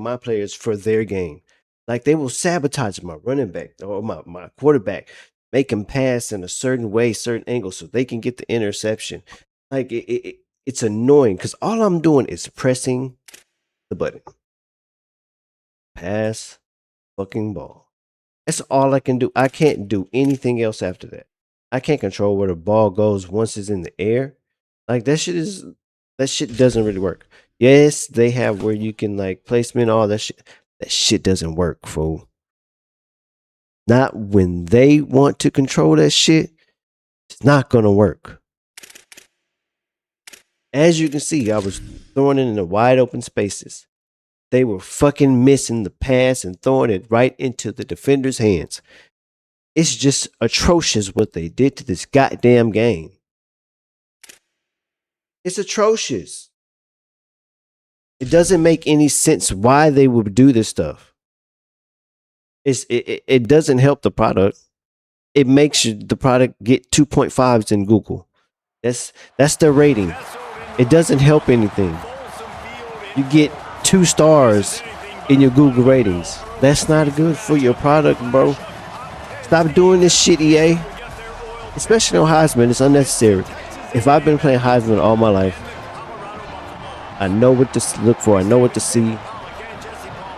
my players for their game. Like they will sabotage my running back or my quarterback, make him pass in a certain way, certain angle, so they can get the interception. Like it's annoying because all I'm doing is pressing the button. Pass fucking ball. That's all I can do. I can't do anything else after that. I can't control where the ball goes once it's in the air. Like that shit doesn't really work. Yes, they have where you can like placement, all that shit. That shit doesn't work, fool. Not when they want to control that shit. It's not gonna work. As you can see, I was throwing it in the wide open spaces. They were fucking missing the pass and throwing it right into the defender's hands. It's just atrocious what they did to this goddamn game. It's atrocious. It doesn't make any sense why they would do this stuff. It doesn't help the product. It makes the product get 2.5s in Google. That's their rating. It doesn't help anything. You get 2 stars in your Google ratings. That's not good for your product, bro. Stop doing this shit, EA. Especially on Heisman, it's unnecessary. If I've been playing Heisman all my life, I know what to look for. I know what to see.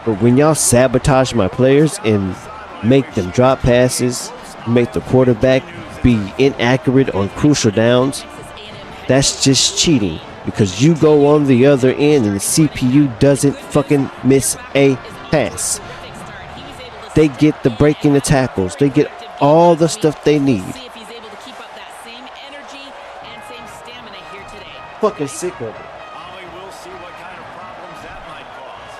But when y'all sabotage my players and make them drop passes, make the quarterback be inaccurate on crucial downs, that's just cheating. Because you go on the other end and the CPU doesn't fucking miss a pass. They get the breaking the tackles. They get all the stuff they need. Fucking sick of it. We'll see what kind of problems that might cause.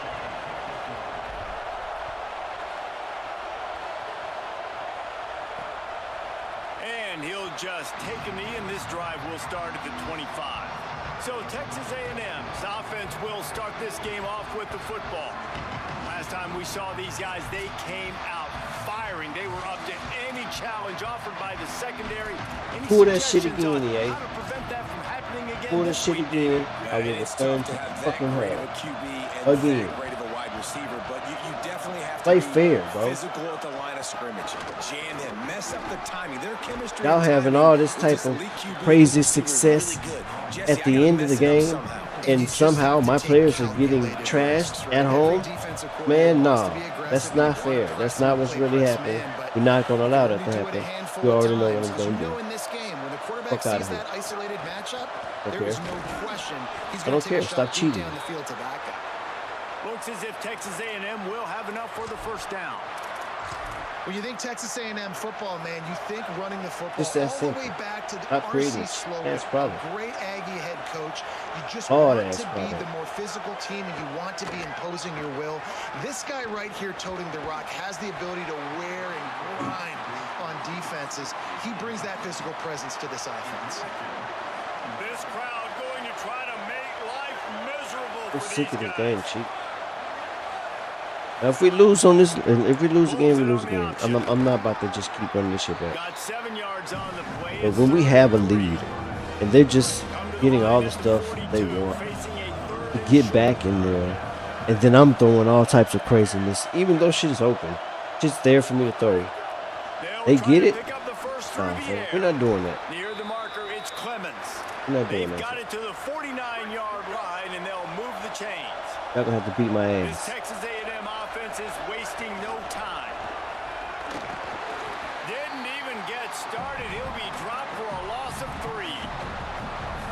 And he'll just take a knee, and this drive will start at the 25. So Texas A&M's offense will start this game off with the football. Last time we saw these guys, they came out firing. They were up to any challenge offered by the secondary. Pull that shit again, EA. How to prevent that from happening again? Pull that shit again. I will return to fucking hell. Again. Play fair, bro. Physical at the line of scrimmage. Jam him, mess up the timing. Their chemistry. Y'all having all this type of crazy success at the end of the game, and somehow my players are getting trashed at home. Man, nah, that's not fair. That's not what's really happening. We're not gonna allow that to happen. You already know what I'm gonna do. Fuck out of here. Okay. I don't care. Stop cheating. Looks as if Texas A&M will have enough for the first down. When you think Texas A&M football, man, you think running the football Just that all simple. the way back to the Not RC creative. Sloan, That's problem. a great Aggie head coach. You just Hard want ass to be problem. the more physical team, and you want to be imposing your will. This guy right here toting the rock has the ability to wear and grind on defenses. He brings that physical presence to this offense. This crowd going to try to make life miserable I'm for sick these of the guys. game, cheat. Now, if we lose on this, if we lose again, we lose again. I'm not about to just keep running this shit back. Got 7 yards on the play. But when we have a lead, and they're just getting all the stuff they want, to get back in there, and then I'm throwing all types of craziness, even though shit is open, just there for me to throw. They get it. Nah, we're not doing that. Near the marker, it's Clemens. We're not doing They've that. got it to the 49-yard line, and they'll move the chains. Y'all gonna have to beat my This ass. Texas A&M offense is wasting no time. Didn't even get started. He'll be dropped for a loss of 3.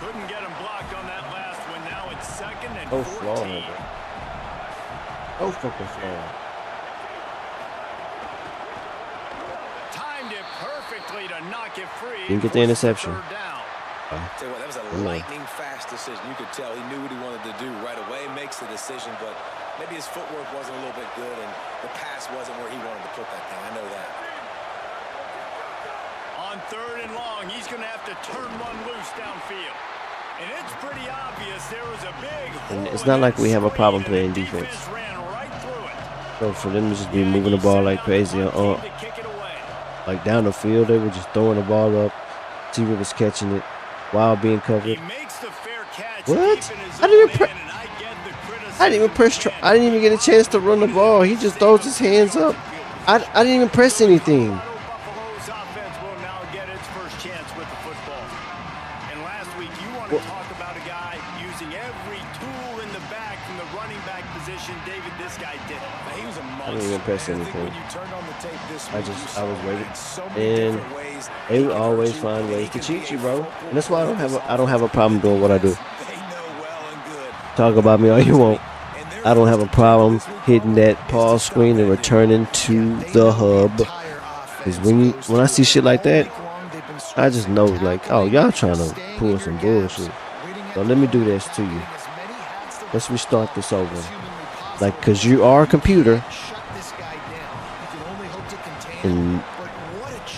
Couldn't get him blocked on that last one. Now it's 2nd and Oh, 14. flaw, nigga. Oh, fucking flaw. Timed it perfectly to knock it free. Didn't get the interception. Third down. Tell you what, that was a lightning fast decision. You could tell he knew what he wanted to do right away. Makes the decision, but maybe his footwork wasn't a little bit good, and the pass wasn't where he wanted to put that thing. I know that. On 3rd and long, he's going to have to turn one loose downfield. And it's pretty obvious there was a big hole. And it's not like we have a problem in playing the defense. ran right through it. So for them to just be moving the ball like crazy, To kick it away. like down the field, they were just throwing the ball up. Receiver was catching it while being He covered. makes the fair catch. What? keeping his I didn't even own pre- end, and I get the criticism. I didn't even press. I didn't even get a chance to run the ball. He just throws his hands up. I didn't even press anything. Buffalo's offense will now get its first chance with the football. And last week, you want to Well- talk about a guy using every tool in the bag from the running back position. David, this guy did it. He was a I monster. didn't even press And I think anything. when you turned on the tape this this I week. was waiting, So many and different ways. they would always find ways to cheat you, bro. And that's why I don't have a problem doing what I do. They know well and good. Talk about me all you want. I don't have a problem hitting that pause screen and returning to the hub. Because when I see shit like that, I just know, like, oh, y'all trying to pull some bullshit. So let me do this to you. Let's restart this over. Like, because you are a computer, and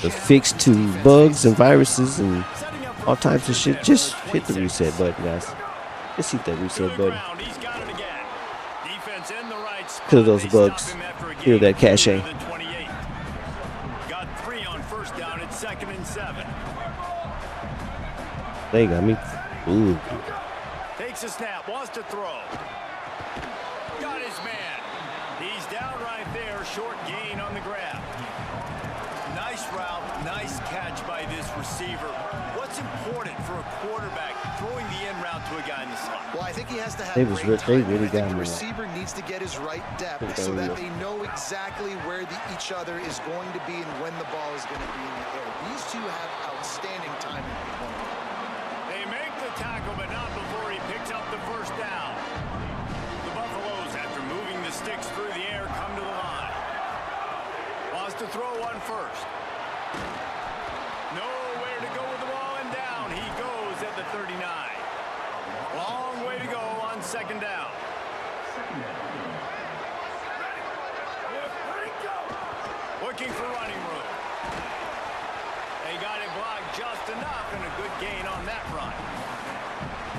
the fix to bugs and viruses and all types of shit, just hit the reset button, guys. Just hit that reset button. Kill those bugs. Kill that cache. Got 3 on first down at 2nd and 7. They got me. Ooh. Takes a snap, wants to throw. Got his man. He's down right there, short gain on the grab. Nice route, nice catch by this receiver. What's important for a quarterback throwing the in route to a guy in the slot? Well, I think he has to have They great timing. really I think got the me. receiver needs to get his right depth so that they know exactly where each other is going to be and when the ball is going to be in the air. These two have outstanding timing. They make the tackle, but not before he picks up the first down. The Buffaloes, after moving the sticks through the air, come to the line. Wants to throw one first. Nowhere to go with the ball, and down he goes at the 39. Long way to go on 2nd down. Looking for running room. They got it blocked just enough, and a good gain on that run.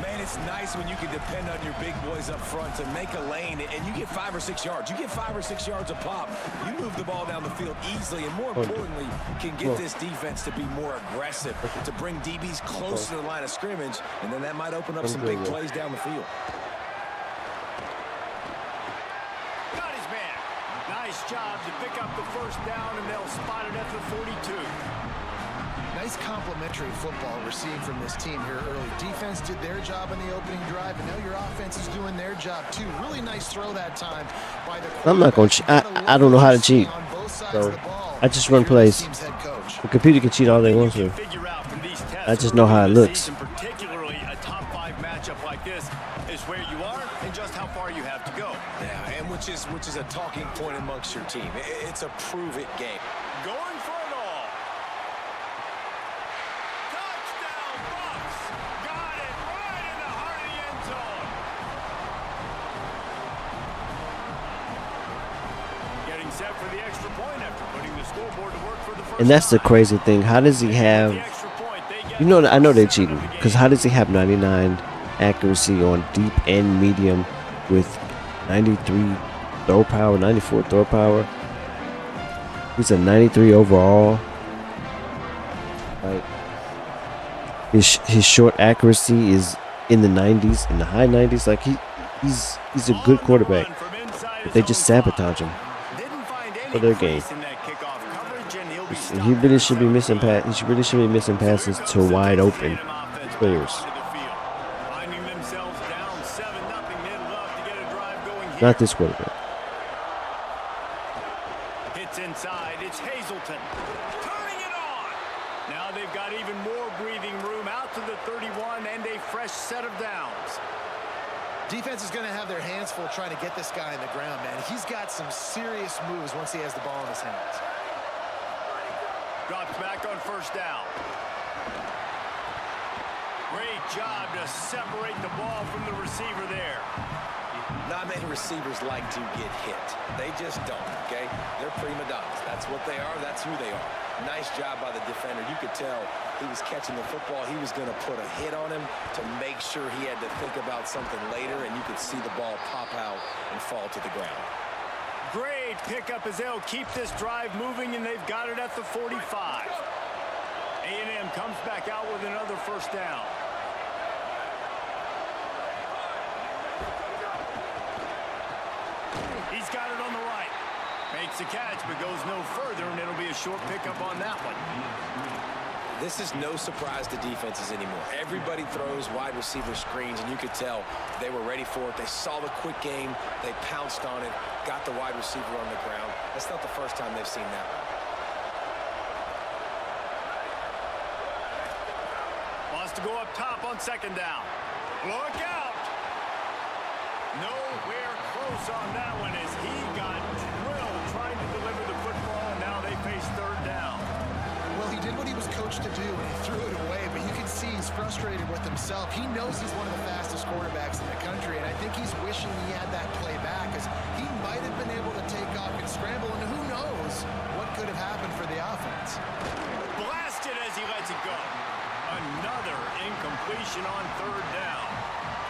Man, it's nice when you can depend on your big boys up front to make a lane, and you get 5 or 6 yards. You get 5 or 6 yards a pop. You move the ball down the field easily, and more importantly, can get this defense to be more aggressive, to bring DBs close to the line of scrimmage, and then that might open up some big plays down the field. Got his man. Nice job to pick up the first down, and they'll spot it at the 42. Nice complimentary football we're seeing from this team here early. Defense did their job on the opening drive, and now your offense is doing their job too. Really nice throw that time by the I'm not going to I don't know how to cheat. So I just run plays. The computer can cheat all they want to. I just know how it looks. Particularly a top 5 matchup like this is where you are and just how far you have to go. Yeah, and which is a talking point amongst your team. It's a prove-it game. Going for it all. Touchdown, Bucks. Got it right in the heart of the end zone. Getting set for the extra point after putting the scoreboard to work for the first And that's the time. crazy thing. How does he have... The extra point, they get You know, I know they're cheating. Because how does he have 99 accuracy on deep and medium with 93 throw power, 94 throw power? He's a 93 overall. Like, his short accuracy is in the 90s, in the high 90s. Like, he's a good quarterback. But they just sabotage him for their game. He really should be missing passes to wide open players. Not this quarterback. Hits inside. It's Hazleton. Turning it on. Now they've got even more breathing room out to the 31 and a fresh set of downs. Defense is going to have their hands full trying to get this guy on the ground, man. He's got some serious moves once he has the ball in his hands. Drops back on first down. Great job to separate the ball from the receiver there. Not many receivers like to get hit. They just don't, okay? They're prima donnas. That's what they are. That's who they are. Nice job by the defender. You could tell he was catching the football. He was going to put a hit on him to make sure he had to think about something later, and you could see the ball pop out and fall to the ground. Great pickup as they'll keep this drive moving, and they've got it at the 45. A&M comes back out with another first down. He's got it on the right. Makes the catch, but goes no further, and it'll be a short pickup on that one. This is no surprise to defenses anymore. Everybody throws wide receiver screens, and you could tell they were ready for it. They saw the quick game. They pounced on it, got the wide receiver on the ground. That's not the first time they've seen that one. has to go up top on second down. Look out! Nowhere close on that one as he got drilled trying to deliver the football, and now they face third down. Well, he did what he was coached to do, and he threw it away, but you can see he's frustrated with himself. He knows he's one of the fastest quarterbacks in the country, and I think he's wishing he had that play back, because he might have been able to take off and scramble, and who knows what could have happened for the offense. Blasted as he lets it go. Another incompletion on third down.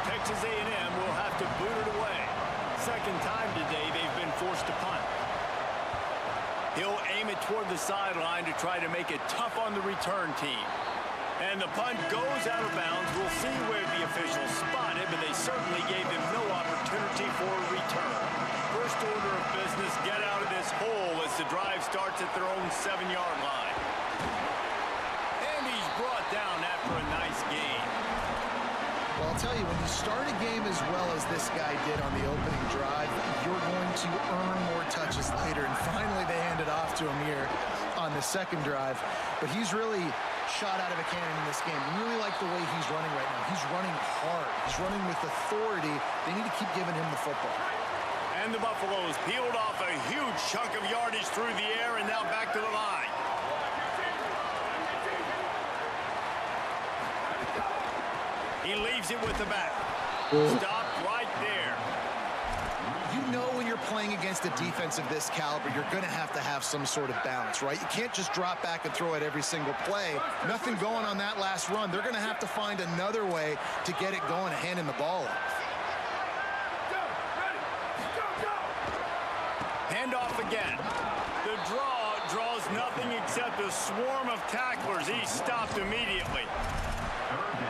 Texas A&M will have to boot it away. Second time today they've been forced to punt. He'll aim it toward the sideline to try to make it tough on the return team. And the punt goes out of bounds. We'll see where the officials spot it, but they certainly gave him no opportunity for a return. First order of business, get out of this hole as the drive starts at their own 7-yard line. And he's brought down after a nice gain. Well, I'll tell you, when you start a game as well as this guy did on the opening drive, you're going to earn more touches later. And finally, they handed off to him here on the second drive. But he's really shot out of a cannon in this game. I really like the way he's running right now. He's running hard. He's running with authority. They need to keep giving him the football. And the Buffaloes peeled off a huge chunk of yardage through the air and now back to the line. He leaves it with the back. Stop right there. You know when you're playing against a defense of this caliber, you're going to have some sort of balance, right? You can't just drop back and throw it every single play. Nothing going on that last run. They're going to have to find another way to get it going and handing the ball off. Handoff again. The draws nothing except a swarm of tacklers. He's stopped immediately.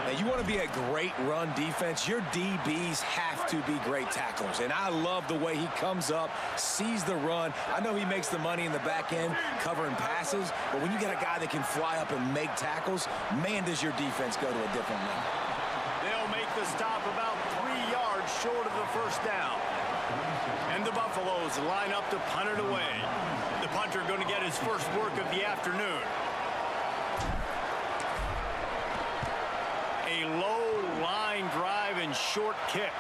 Now, you want to be a great run defense, your DBs have to be great tacklers. And I love the way he comes up, sees the run. I know he makes the money in the back end covering passes, but when you got a guy that can fly up and make tackles, man, does your defense go to a different level. They'll make the stop about 3 yards short of the first down. And the Buffaloes line up to punt it away. The punter going to get his first work of the afternoon. A low line drive and short kick.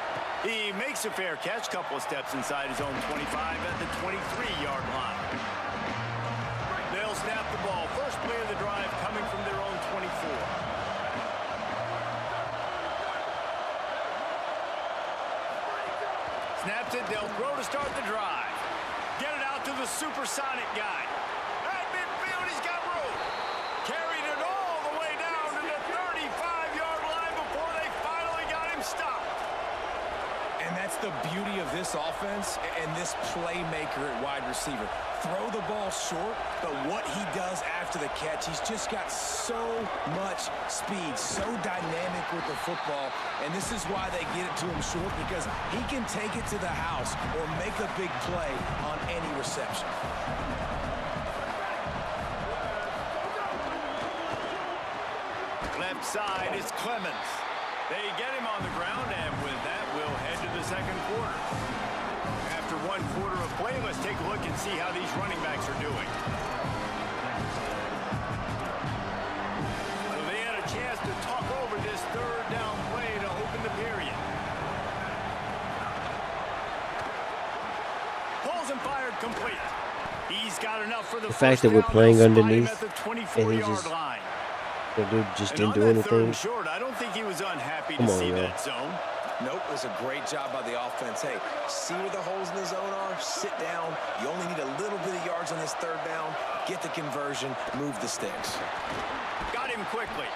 He makes a fair catch, couple of steps inside his own 25 at the 23-yard line. They'll snap the ball. First play of the drive coming from their own 24. Snaps it, they'll throw to start the drive. Get it out to the supersonic guy. At midfield, he's got room. Carried it all the way down to the 35-yard line before they finally got him stopped. And that's the beauty of this offense and this playmaker at wide receiver. Throw the ball short, but what he does after the catch, he's just got so much speed, so dynamic with the football, and this is why they get it to him short, because he can take it to the house or make a big play on any reception. Left side is Clemens. They get him on the ground, and with that, we'll head to the second quarter. After 1 quarter of play, let's take a look and see how these running backs are doing. So they had a chance to talk over this third down play to open the period. Pulls and fired complete. He's got enough for the fact that we're playing underneath and he just the dude just didn't do anything. Short, I don't think he was unhappy to see that zone. Nope, it was a great job by the offense. Hey, see where the holes in the zone are, sit down. You only need a little bit of yards on this third down. Get the conversion, move the sticks. Got him quickly.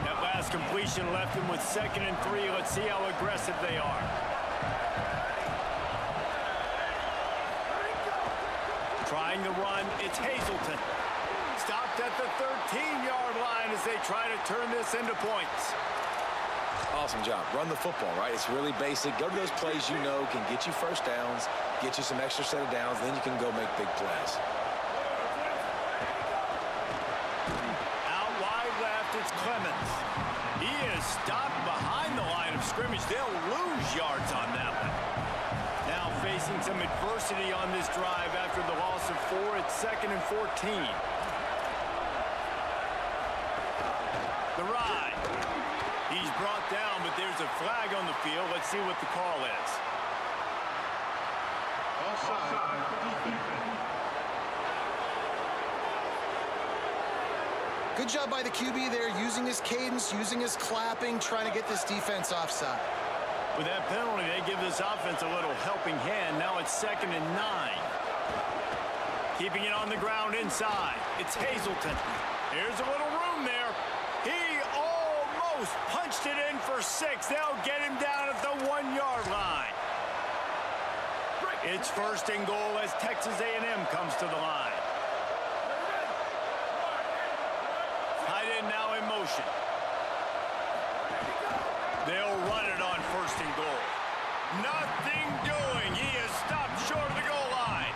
That last completion left him with 2nd and 3. Let's see how aggressive they are. Trying the run, it's Hazelton. Stopped at the 13-yard line as they try to turn this into points. Awesome job. Run the football, right? It's really basic. Go to those plays you know can get you first downs, get you some extra set of downs, then you can go make big plays. Out wide left, it's Clemens. He is stopped behind the line of scrimmage. They'll lose yards on that one. Now facing some adversity on this drive after the loss of 4. It's 2nd and 14. The ride. He's brought down, but there's a flag on the field. Let's see what the call is. Good job by the QB there, using his cadence, using his clapping, trying to get this defense offside. With that penalty, they give this offense a little helping hand. Now it's 2nd and 9. Keeping it on the ground inside. It's Hazleton. There's a little room there. He almost punched it in for 6. They'll get him down at the 1-yard line. It's 1st and goal as Texas A&M comes to the line. Tight end now in motion. They'll run it on 1st and goal. Nothing doing. He is stopped short of the goal line.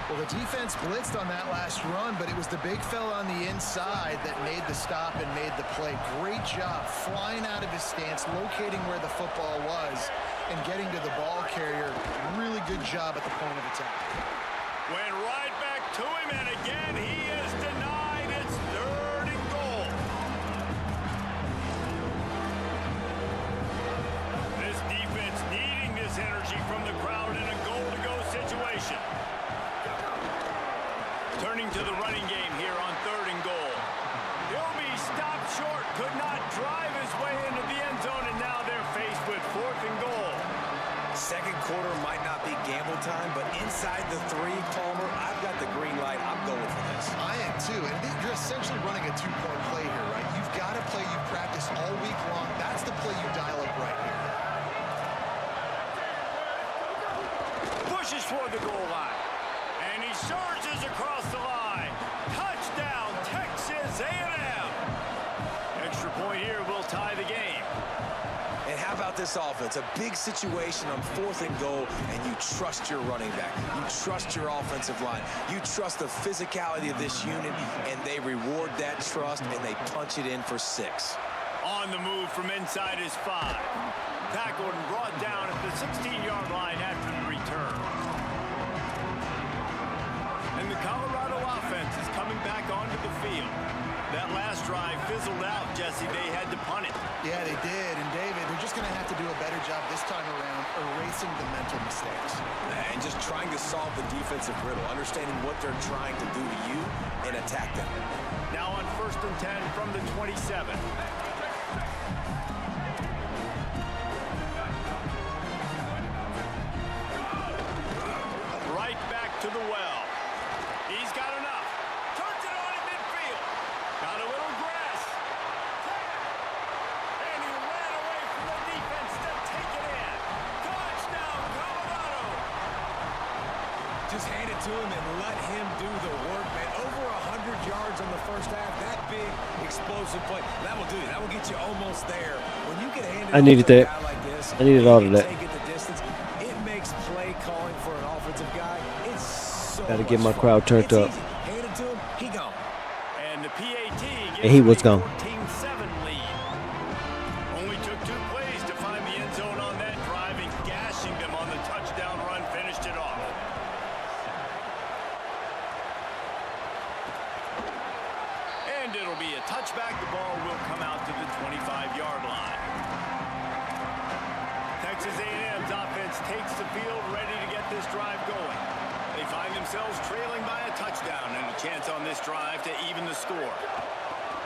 Well, the defense blitzed on that last run, but it was the big fella on the inside that made the stop and made the play. Great job flying out of his stance, locating where the football was, and getting to the ball carrier. Really good job at the point of attack. Went right back to him, and again he is denied. It's 3rd and goal. This defense needing this energy from the crowd in a goal-to-go situation. Turning to the running game here on 3rd and goal. He'll be stopped short, could not drive his way into the end zone, and now they're faced with 4th and goal. Second quarter might not be gamble time, but inside the 3, Palmer, I've got the green light. I'm going for this. I am too, and you're essentially running a 2-point play here, right? You've got a play you've practiced all week long. That's the play you dial up right here. Pushes toward the goal line. And he surges across the line. Touchdown, Texas A&M. Extra point here will tie the game. And how about this offense? A big situation on 4th and goal, and you trust your running back. You trust your offensive line. You trust the physicality of this unit, and they reward that trust, and they punch it in for 6. On the move from inside his 5. Tackled and brought down at the 16-yard line after the return. And the Colorado offense is coming back onto the field. That last drive fizzled out, Jesse. They had to punt it. Yeah, they did. And David, they're just going to have to do a better job this time around erasing the mental mistakes. And just trying to solve the defensive riddle, understanding what they're trying to do to you and attack them. Now on 1st and 10 from the 27. Right back to the well. He's got enough. Turns it on in midfield. Got a little grass. And he ran away from the defense to take it in. Touchdown, Colorado. Just hand it to him and let him do the work, man. Over 100 yards on the first half. That big, explosive play. That will do it. That will get you almost there. When you can hand it I needed to a that. guy like this, I needed all of that. take it the distance. It makes play calling for an offensive guy. It's so Gotta get my much crowd fun. turned It's up. easy. Hand it to him, he gone. And the PAT gets And he was a gone. 14-7 lead. Only took 2 plays to find the end zone on that drive, and gashing them on the touchdown run finished it off. And it'll be a touchback. The ball will come out to the 25-yard line. Texas A&M's offense takes the field, ready to get this drive going. They find themselves trailing by a touchdown and a chance on this drive to even the score.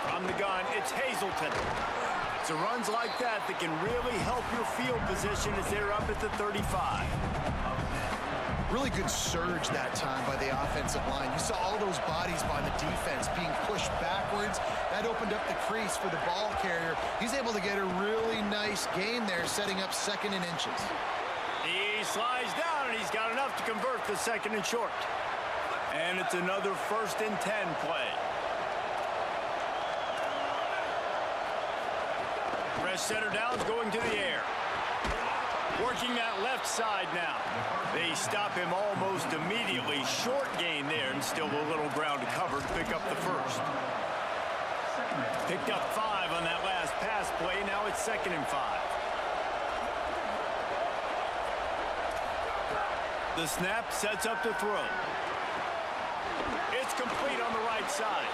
From the gun, it's Hazleton. It's the runs like that that can really help your field position as they're up at the 35. Really good surge that time by the offensive line. You saw all those bodies by the defense being pushed backwards. That opened up the crease for the ball carrier. He's able to get a really nice gain there, setting up 2nd and inches. He slides down, and he's got enough to convert the 2nd and short. And it's another 1st and 10 play. Fresh center downs going to the air. Working that left side now. They stop him almost immediately. Short gain there, and still a little ground to cover to pick up the 1st. Picked up 5 on that last pass play. Now it's 2nd and 5. The snap sets up the throw. It's complete on the right side.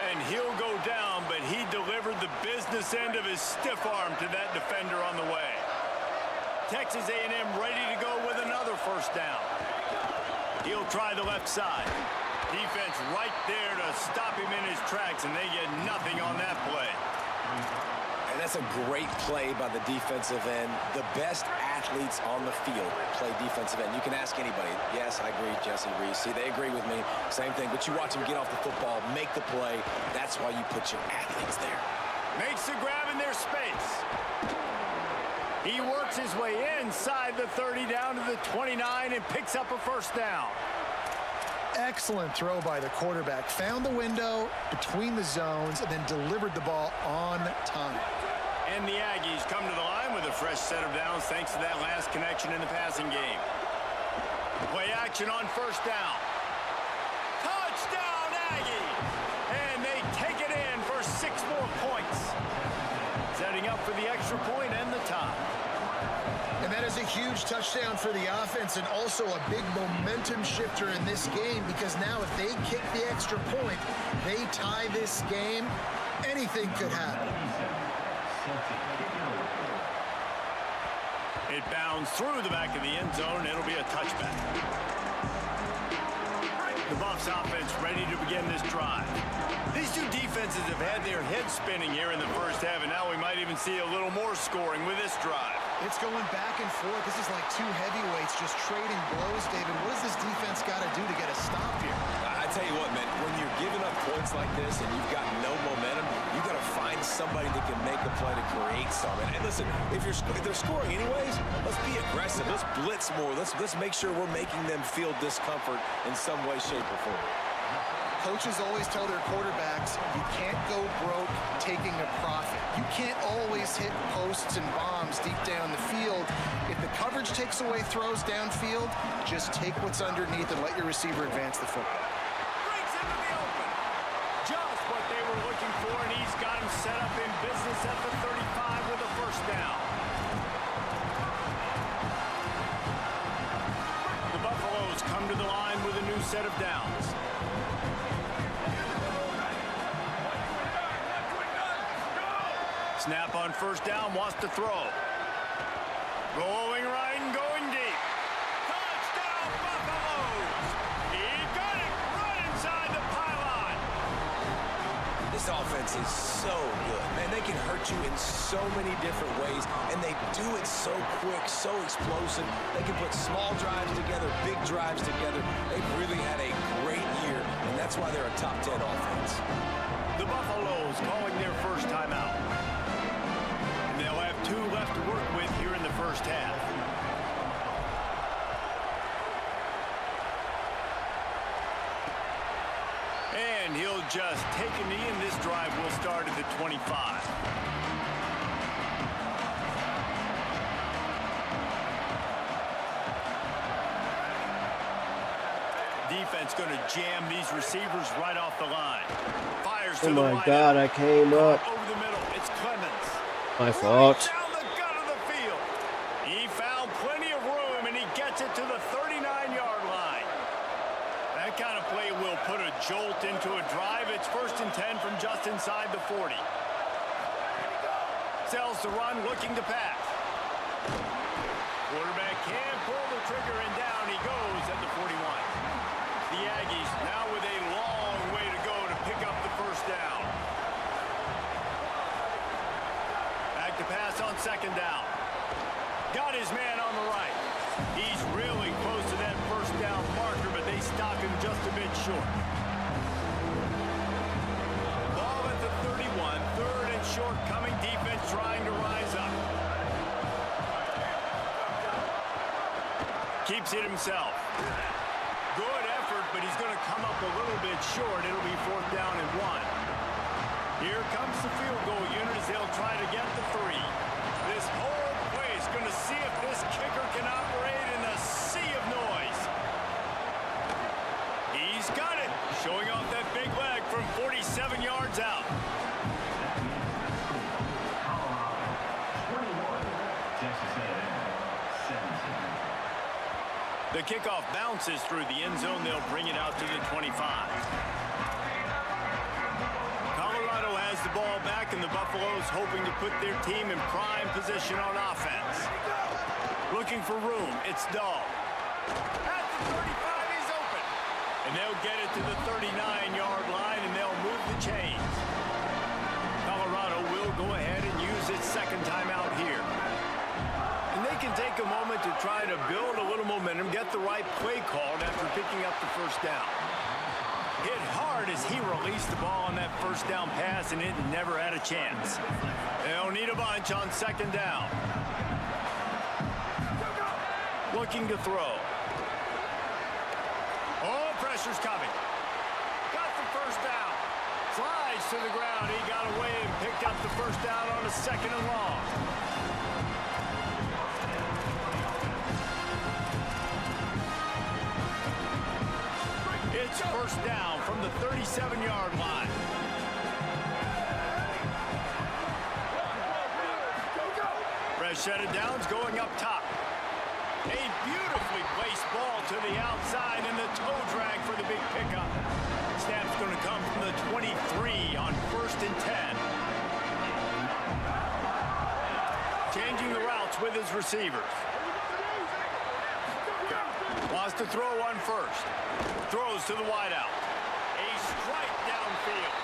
And he'll go down, but he delivered the business end of his stiff arm to that defender on the way. Texas A&M ready to go with another first down. He'll try the left side. Defense right there to stop him in his tracks, and they get nothing on that play. And that's a great play by the defensive end. The best athletes on the field play defensive end. You can ask anybody. Yes, I agree, Jesse Reese. See, they agree with me. Same thing. But you watch them get off the football, make the play. That's why you put your athletes there. Makes the grab in their space. He works his way inside the 30 down to the 29 and picks up a first down. Excellent throw by the quarterback. Found the window between the zones and then delivered the ball on time. And the Aggies come to the line with a fresh set of downs thanks to that last connection in the passing game. Play action on first down. Touchdown, Aggies! And they take it in for 6 more points. Setting up for the extra point and the tie. And that is a huge touchdown for the offense and also a big momentum shifter in this game because now if they kick the extra point, they tie this game, anything could happen. It bounds through the back of the end zone. It'll be a touchback. The Buffs offense ready to begin this drive. These two defenses have had their heads spinning here in the first half, and now we might even see a little more scoring with this drive. It's going back and forth. This is like two heavyweights just trading blows, David. What does this defense got to do to get a stop here? I tell you what, man, when you're giving up points like this and you've got no momentum, you got to find somebody that can make a play to create something. And listen, if they're scoring anyways, let's be aggressive. Let's blitz more. Let's make sure we're making them feel discomfort in some way, shape, or form. Coaches always tell their quarterbacks, you can't go broke taking a profit. You can't always hit posts and bombs deep down the field. If the coverage takes away throws downfield, just take what's underneath and let your receiver advance the football. Breaks into the open. Just what they were looking for, and he's got him set up in business at the 35 with a first down. The Buffaloes come to the line with a new set of downs. Snap on first down, wants to throw. Rolling right and going deep. Touchdown, Buffaloes! He got it right inside the pylon. This offense is so good. Man, they can hurt you in so many different ways, and they do it so quick, so explosive. They can put small drives together, big drives together. They've really had a great year, and that's why they're a top 10 offense. The Buffaloes calling their first timeout. They'll have 2 left to work with here in the first half. And he'll just take a knee, and this drive will start at the 25. Defense going to jam these receivers right off the line. Fires to Oh the my right. God, I came up. Over the middle, it's Clemens. My fault. Right down the gut of the field. He found plenty of room, and he gets it to the 39-yard line. That kind of play will put a jolt into a drive. It's 1st and 10 from just inside the 40. Sells the run, looking to pass. Quarterback can pull the trigger, and down he goes at the 41. The Aggies now with a long way to go to pick up the first down. Back to pass on second down. Got his man on the right. He's really close to that first down marker, but they stop him just a bit short. Ball at the 31, 3rd and short coming. Defense trying to rise up. Keeps it himself. Good effort, but he's going to come up a little bit short. It'll be 4th down and 1. Here comes the field goal unit as they'll try to get the 3. This whole place going to see if this kicker can operate in the sea of noise. He's got it, showing off that big leg from 47 yards out. The kickoff bounces through the end zone. They'll bring it out to the 25. Buffalo's hoping to put their team in prime position on offense. Looking for room. It's Dahl. At the 35, he's open. And they'll get it to the 39-yard line, and they'll move the chains. Colorado will go ahead and use its second timeout here. And they can take a moment to try to build a little momentum, get the right play called after picking up the first down. Hit hard as he released the ball on that first down pass, and it never had a chance. They'll need a bunch on second down. Looking to throw. Oh, pressure's coming. Got the first down. Slides to the ground. He got away and picked up the first down on a second and long. It's first down from the 37-yard line. Fresh set of downs going up top. A beautifully placed ball to the outside, and the toe drag for the big pickup. Snap's going to come from the 23 on 1st and 10. Changing the routes with his receivers. Wants to throw on first. Throws to the wideout. A strike downfield.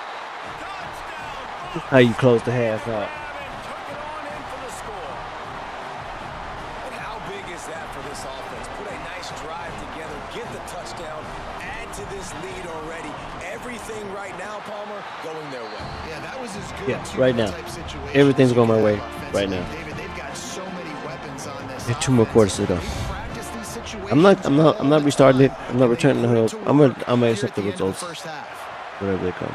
Touchdown! How you close the half out. And took it on in for the score. And how big is that for this offense? Put a nice drive together, get the touchdown, add to this lead already. Everything right now, Palmer, going their way. Yeah, that was as good. Yeah, right now. Type situation Everything's as you going my can way have right now. David, they've got so many weapons on this. There's 2 more quarters to go. They practice these situations I'm not restarting it. I'm not and they returning the put it hook. to I'm work gonna here accept at the end of results, first half. whatever they come.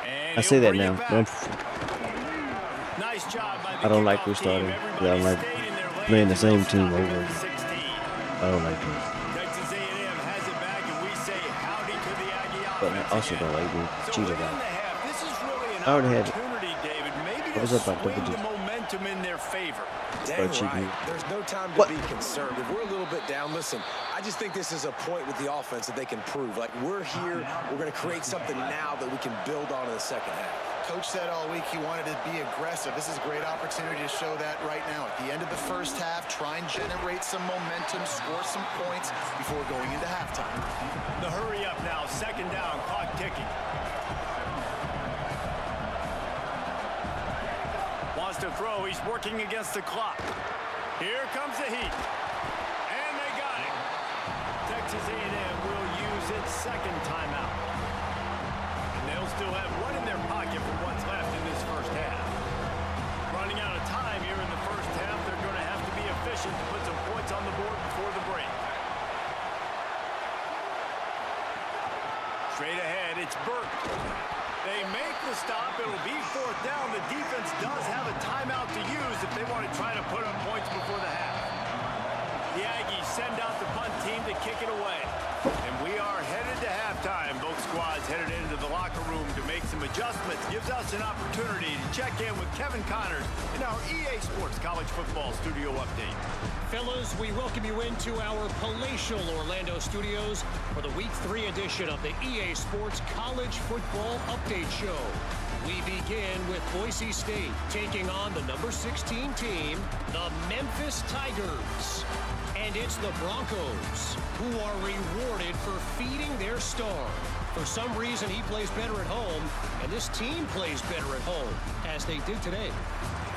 And I say he'll that bring now, it but back. Nice job by the I don't like kickoff restarting. team. I don't like Everybody stayed in their playing the lanes same and team stopped over. at the 16. I don't like this. Texas A&M has it back, and we say howdy to the Aggie But I offense also again. don't like being So cheated within on. the half, this is really an I already had it. opportunity, David. Maybe I was to up by double swing the digits. momentum in their favor. Dang cheating. right. There's no time to What? be concerned. If we're a little bit down, listen, I just think this is a point with the offense that they can prove. Like, we're here, we're going to create something now that we can build on in the second half. Coach said all week he wanted to be aggressive. This is a great opportunity to show that right now. At the end of the first half, try and generate some momentum, score some points before going into halftime. The hurry up now, second down, clock ticking. Wants to throw, he's working against the clock. Here comes the heat. And they got it. Texas A&M will use its second timeout. And they'll still have one in their pocket for what's left in this first half. Running out of time here in the first half, they're going to have to be efficient to put some points on the board before the break. Straight ahead, it's Burke. They make the stop. It'll be fourth down. The defense does have a timeout to use if they want to try to put up points before the half. The Aggies send out the punt team to kick it away. And we are headed to halftime. Both squads headed into the locker room to make some adjustments. Gives us an opportunity to check in with Kevin Connors in our EA Sports College Football Studio Update. Fellas, we welcome you into our palatial Orlando studios for the Week 3 edition of the EA Sports College Football Update Show. We begin with Boise State taking on the number 16 team, the Memphis Tigers. And it's the Broncos who are rewarded for feeding their star. For some reason, he plays better at home, and this team plays better at home, as they did today.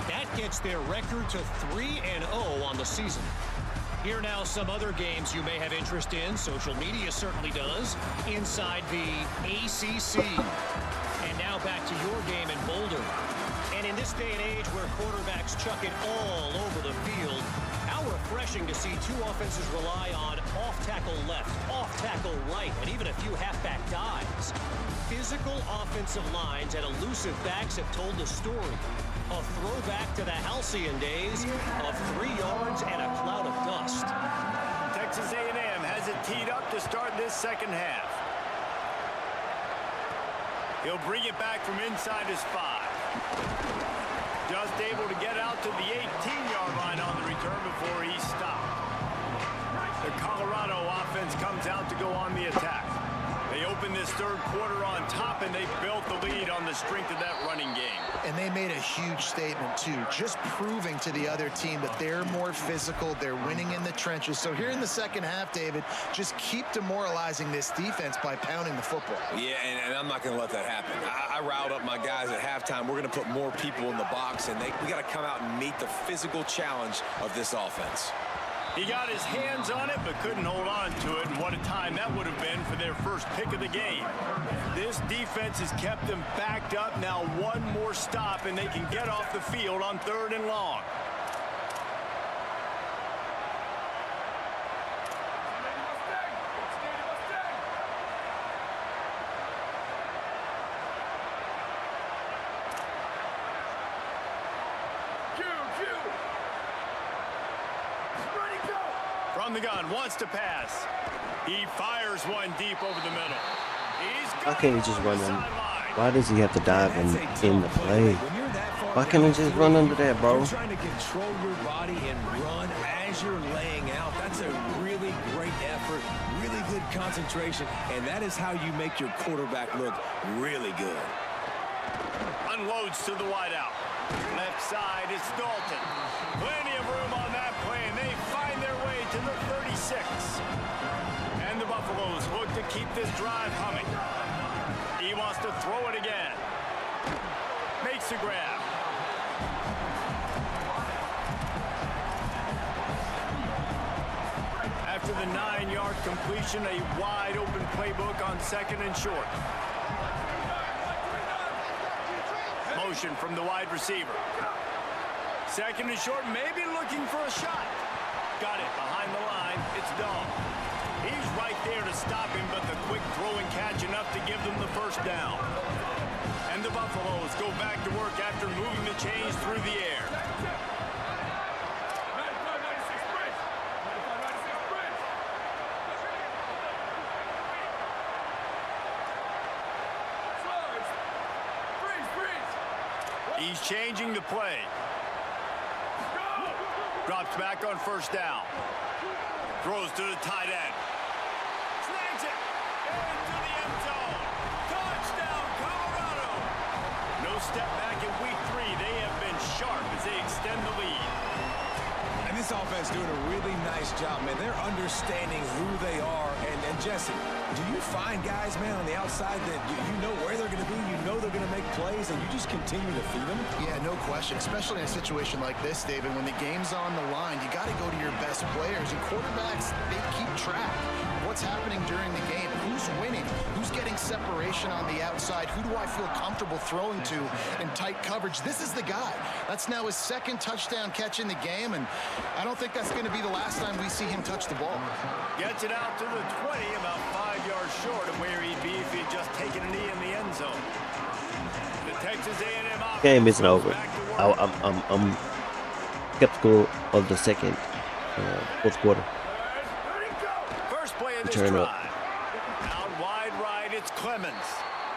That gets their record to 3-0 on the season. Here now some other games you may have interest in. Social media certainly does. Inside the ACC. And now back to your game in Boulder. And in this day and age where quarterbacks chuck it all over the field, how refreshing to see two offenses rely on off-tackle left, off-tackle right, and even a few halfback dives. Physical offensive lines and elusive backs have told the story. A throwback to the halcyon days of 3 yards and a cloud of dust. Texas A&M has it teed up to start this second half. He'll bring it back from inside his 5. Just able to get out to the 18-yard line on the return before he's stopped. The Colorado offense comes out to go on the attack. They open this third quarter on top, and they built the lead on the strength of that running game. And they made a huge statement, too, just proving to the other team that they're more physical, they're winning in the trenches. So here in the second half, David, just keep demoralizing this defense by pounding the football. Yeah, and I'm not going to let that happen. I riled up my guys at halftime. We're going to put more people in the box, and we got to come out and meet the physical challenge of this offense. He got his hands on it, but couldn't hold on to it, and what a time that would have been for their first pick of the game. This defense has kept them backed up. Now one more stop, and they can get off the field on 3rd and long. From the gun, wants to pass. He fires one deep over the middle. Why can't he just run in? Why does he have to dive in the play? Why can't he just run under that, bro? You're trying to control your body and run as you're laying out. That's a really great effort, really good concentration, and that is how you make your quarterback look really good. Unloads to the wideout. Left side is Dalton. Plenty of room on that play, and they find their way to the 36. And the Buffaloes look to keep this drive humming. He wants to throw it again. Makes the grab. After the 9-yard completion, a wide-open playbook on 2nd and short. Motion from the wide receiver. 2nd and short, maybe looking for a shot. Got it behind the line. It's Dom. He's right there to stop him, but the quick throw and catch enough to give them the first down. And the Buffaloes go back to work after moving the chains through the air. He's changing the play. Drops back on 1st down. Throws to the tight end. Snags it. Into the end zone. Touchdown, Colorado. No step back in week 3. They have been sharp as they extend the lead. And this offense doing a really nice job, man. They're understanding who they are. And Jesse, do you find guys, man, on the outside that you know where they're going to be, you know they're going to make plays, and you just continue to feed them? Yeah, no question, especially in a situation like this, David, when the game's on the line, you got to go to your best players, and quarterbacks, they keep track of what's happening during the game, who's winning, who's getting separation on the outside, who do I feel comfortable throwing to in tight coverage. This is the guy. That's now his 2nd touchdown catch in the game, and I don't think that's going to be the last time we see him touch the ball. Gets it out to the 20, about 5 yards short of where he'd be if he'd just taken a knee in the end zone. The Texas A&M offense Game isn't over. back to work. I'm skeptical of the second, 4th quarter. First play of this Turn drive. up. Out wide right, it's Clemens.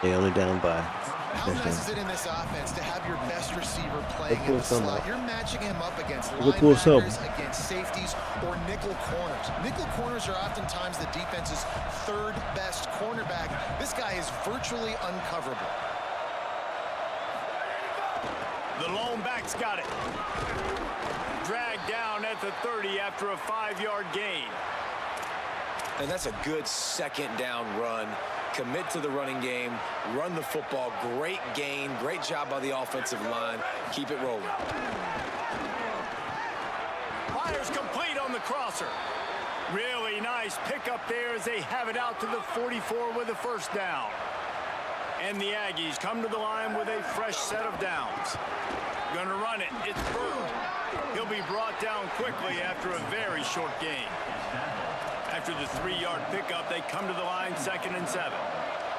They only down by. How nice is it in this offense to have your best receiver playing in the slot? You're matching him up against linebackers, against safeties, or nickel corners. Nickel corners are oftentimes the defense's 3rd best cornerback. This guy is virtually uncoverable. The lone back's got it. Dragged down at the 30 after a 5-yard gain. And that's a good 2nd down run. Commit to the running game, run the football, great gain, great job by the offensive line. Keep it rolling. Fires complete on the crosser. Really nice pickup there as they have it out to the 44 with a 1st down. And the Aggies come to the line with a fresh set of downs. Gonna run it. It's Bird. He'll be brought down quickly after a very short gain. After the 3-yard pickup, they come to the line 2nd and 7.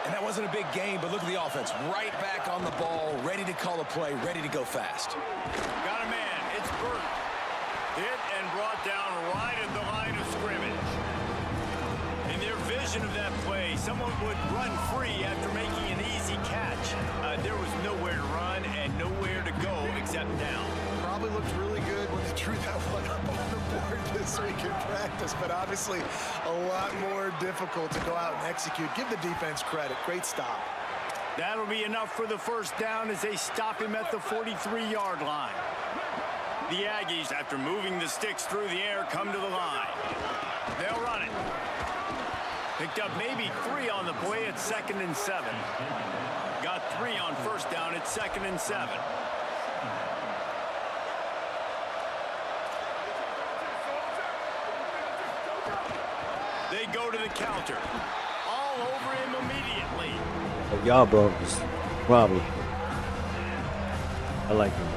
And that wasn't a big gain, but look at the offense. Right back on the ball, ready to call a play, ready to go fast. Got a man. It's Burt. Hit and brought down right at the line of scrimmage. In their vision of that play, someone would run free after making an easy catch. There was nowhere to run and nowhere to go except down. probably looked really good when they drew that one up on the board this week in practice, but obviously a lot more difficult to go out and execute. Give the defense credit. Great stop. That'll be enough for the first down as they stop him at the 43-yard line. The Aggies, after moving the sticks through the air, come to the line. They'll run it. Picked up maybe 3 on the play at 2nd and 7. Got 3 on first down at 2nd and 7. They go to the counter. All over him immediately. Y'all broke this problem. I like him.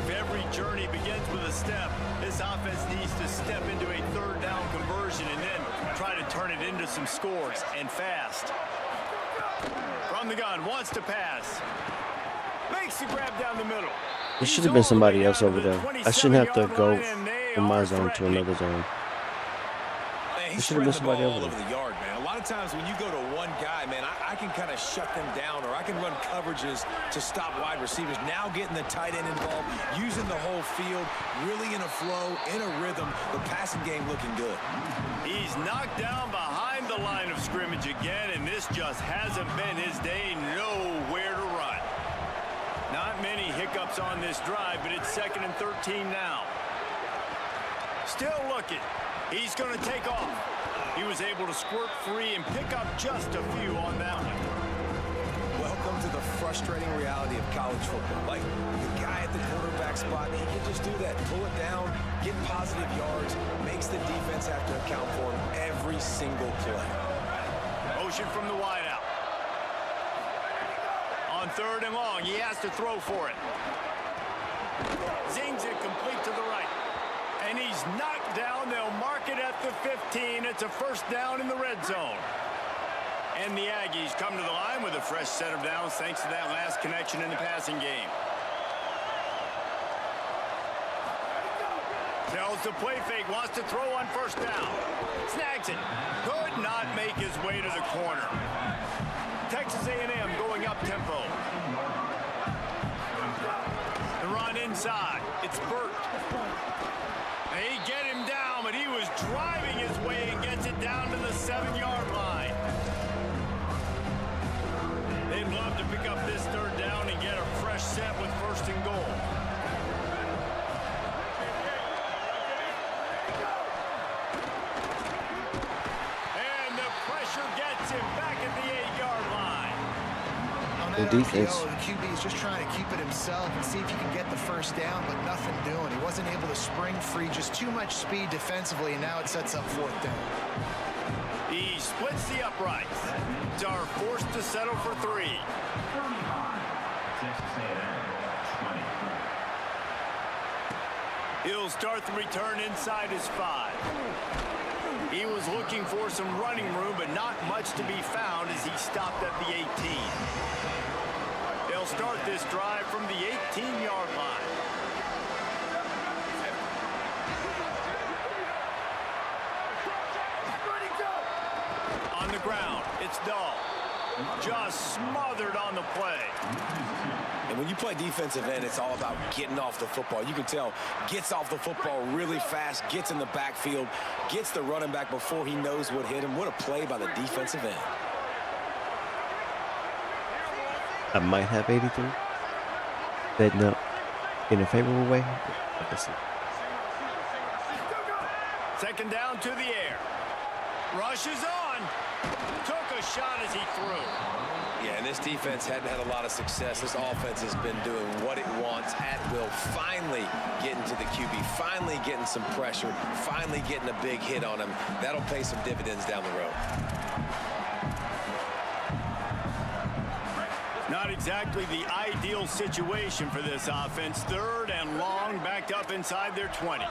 If every journey begins with a step, this offense needs to step into a 3rd down conversion and then try to turn it into some scores, and fast. From the gun, wants to pass. Makes the grab down the middle. There should have been somebody else over there. I shouldn't have to go from my zone to another zone. He should have been somebody all over over the yard, man. A lot of times when you go to one guy, man, I can kind of shut them down, or I can run coverages to stop wide receivers. Now getting the tight end involved, using the whole field, really in a flow, in a rhythm. The passing game looking good. He's knocked down behind the line of scrimmage again, and this just hasn't been his day. Nowhere to run. Not many hiccups on this drive, but it's 2nd and 13 now. Still looking. He's going to take off. He was able to squirt free and pick up just a few on that one. Welcome to the frustrating reality of college football. Like, the guy at the quarterback spot, he can just do that. Pull it down, get positive yards, makes the defense have to account for him every single play. Motion from the wideout. On 3rd and long, he has to throw for it. Zings it complete to the right. And he's knocked down. They'll mark it at the 15. It's a first down in the red zone. And the Aggies come to the line with a fresh set of downs thanks to that last connection in the passing game. Tells the play fake, wants to throw on first down. Snags it. Could not make his way to the corner. Texas A&M going up tempo. The run inside. It's Burt. They get him down, but he was driving his way and gets it down to the 7-yard line. They'd love to pick up this 3rd down and get a fresh set with 1st and goal. And the pressure gets him back at the 8-yard line. The defense. The QB is just trying to keep it himself and see if he can get the first down, but nothing doing. He wasn't able to spring free, just too much speed defensively, and now it sets up 4th down. He splits the uprights. Are forced to settle for 3. He'll start the return inside his 5. He was looking for some running room, but not much to be found as he stopped at the 18. They'll start this drive from the 18-yard line. On the ground, it's Dahl. Just smothered on the play. And when you play defensive end, it's all about getting off the football. You can tell, gets off the football really fast, gets in the backfield, gets the running back before he knows what hit him. What a play by the defensive end. I might have 83. Betting up in a favorable way. Let's see. 2nd down to the air. Rushes on. Took a shot as he threw. Yeah, and this defense hadn't had a lot of success. This offense has been doing what it wants at will. Finally getting to the QB. Finally getting some pressure. Finally getting a big hit on him. That'll pay some dividends down the road. Not exactly the ideal situation for this offense. 3rd and long, backed up inside their 20.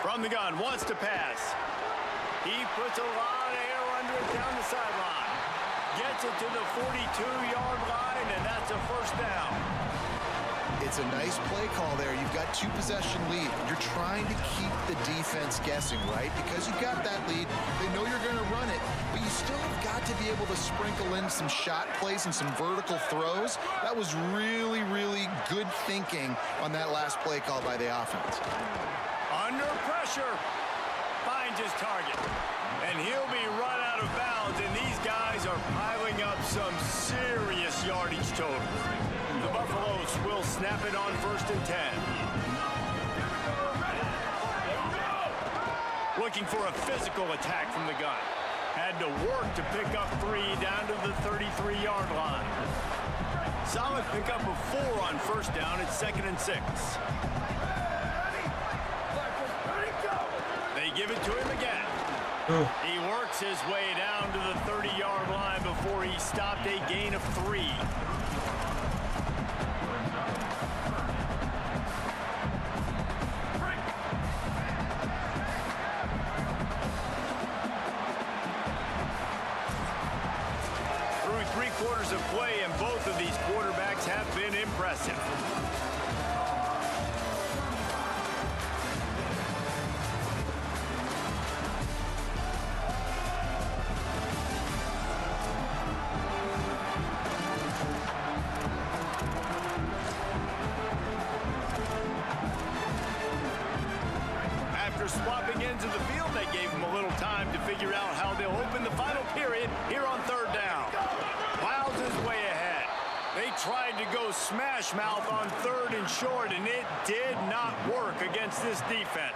From the gun, wants to pass. He puts a lot of air under it down the sideline. Gets it to the 42-yard line, and that's a first down. It's a nice play call there. You've got 2-possession lead. You're trying to keep the defense guessing, right? Because you got that lead, they know you're going to run it, but you still have got to be able to sprinkle in some shot plays and some vertical throws. That was really, really good thinking on that last play call by the offense. Under pressure, finds his target, and he'll be run out of bounds, and these guys are piling up some serious yardage total. The Buffaloes will snap it on 1st and 10. Looking for a physical attack from the gun. Had to work to pick up 3 down to the 33-yard line. Solid pickup of 4 on 1st down at 2nd and 6. They give it to him again. He works his way down to the 30-yard line before he stopped a gain of 3. Through 3 quarters of play, and both of these quarterbacks have been impressive. Swapping ends of the field, they gave him a little time to figure out how they'll open the final period here on 3rd down. Plows his way ahead. They tried to go smash mouth on 3rd and short, and it did not work against this defense.